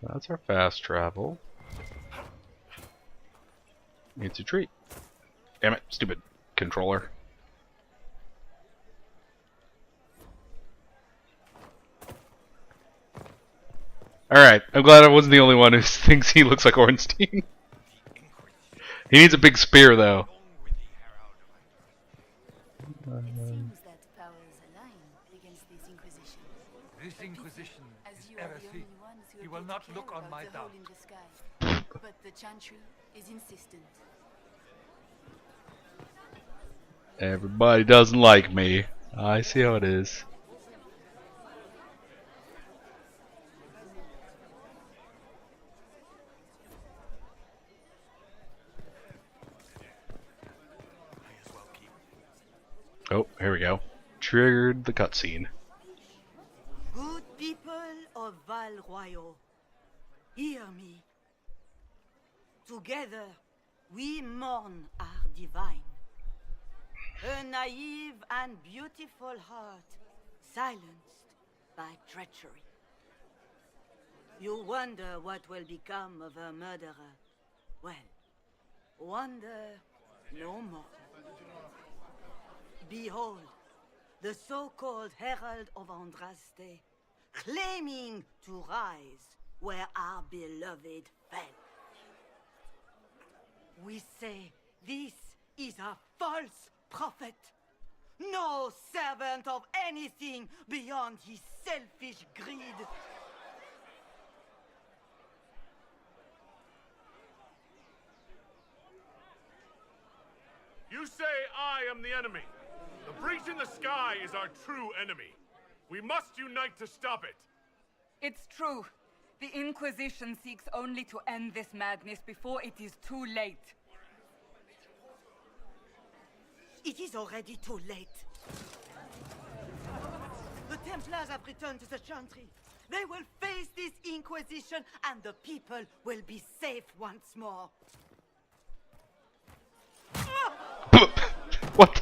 That's our fast travel. It's a treat. Damn it, stupid controller. Alright, I'm glad I wasn't the only one who thinks he looks like Ornstein. He needs a big spear though. This Inquisition is heresy. He will not look on my doubt. But the Chantry is insistent. Everybody doesn't like me. I see how it is. Oh, here we go. Triggered the cutscene. Good people of Val Royal, hear me. Together, we mourn our divine. A naive and beautiful heart, silenced by treachery. You wonder what will become of a murderer. Well, wonder no more. Behold, the so-called Herald of Andraste, claiming to rise where our beloved fell. We say this is a false prophet. No servant of anything beyond his selfish greed. You say I am the enemy. The breach in the sky is our true enemy. We must unite to stop it. It's true. The Inquisition seeks only to end this madness before it is too late. It is already too late. The Templars have returned to the Chantry. They will face this Inquisition and the people will be safe once more. What?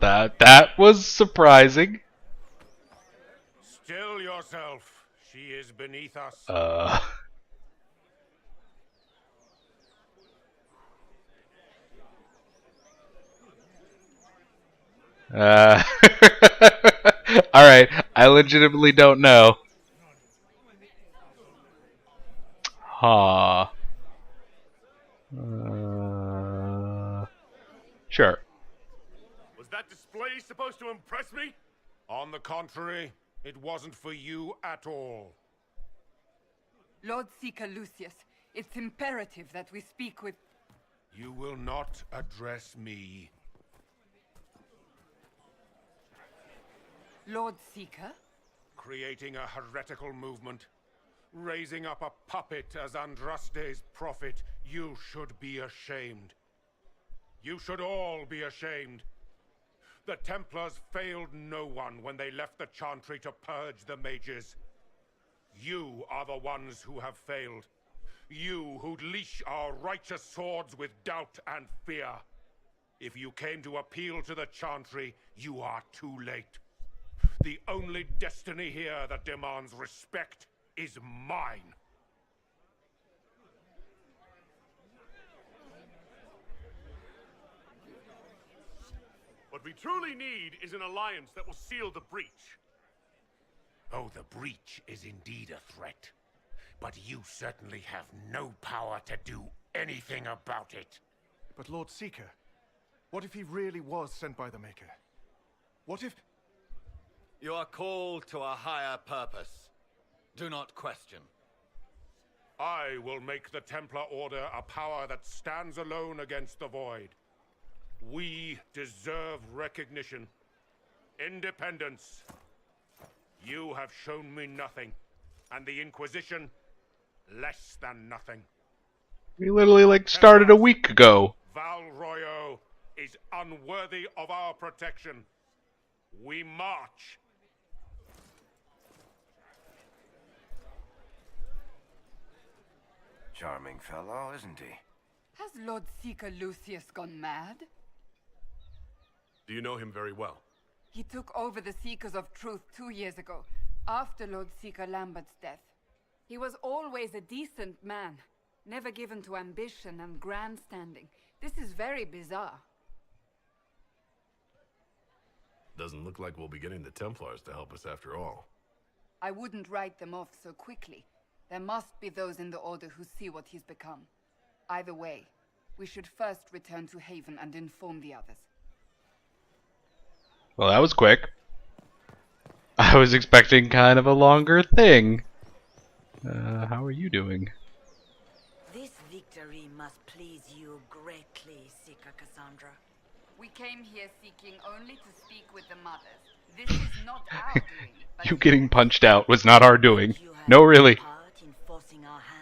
That was surprising. Still yourself. She is beneath us. Alright, I legitimately don't know. Huh. Sure. Was that display supposed to impress me? On the contrary, it wasn't for you at all. Lord Seeker Lucius, it's imperative that we speak with... You will not address me. Lord Seeker? Creating a heretical movement. Raising up a puppet as Andraste's prophet. You should be ashamed. You should all be ashamed. The Templars failed no one when they left the Chantry to purge the mages. You are the ones who have failed. You who'd leash our righteous swords with doubt and fear. If you came to appeal to the Chantry, you are too late. The only destiny here that demands respect is mine. What we truly need is an alliance that will seal the breach. Oh, the breach is indeed a threat. But you certainly have no power to do anything about it. But Lord Seeker, what if he really was sent by the Maker? What if... You are called to a higher purpose. Do not question. I will make the Templar Order a power that stands alone against the Void. We deserve recognition. Independence. You have shown me nothing. And the Inquisition, less than nothing. We literally, like, started a week ago. Val Royal is unworthy of our protection. We march. Charming fellow, isn't he? Has Lord Seeker Lucius gone mad? Do you know him very well? He took over the Seekers of Truth 2 years ago, after Lord Seeker Lambert's death. He was always a decent man, never given to ambition and grandstanding. This is very bizarre. Doesn't look like we'll be getting the Templars to help us after all. I wouldn't write them off so quickly. There must be those in the Order who see what he's become. Either way, we should first return to Haven and inform the others. Well, that was quick. I was expecting kind of a longer thing. How are you doing? This victory must please you greatly, Seeker Cassandra. We came here seeking only to speak with the mothers. This is not our doing. You getting punched out was not our doing. No, really. In forcing our hand?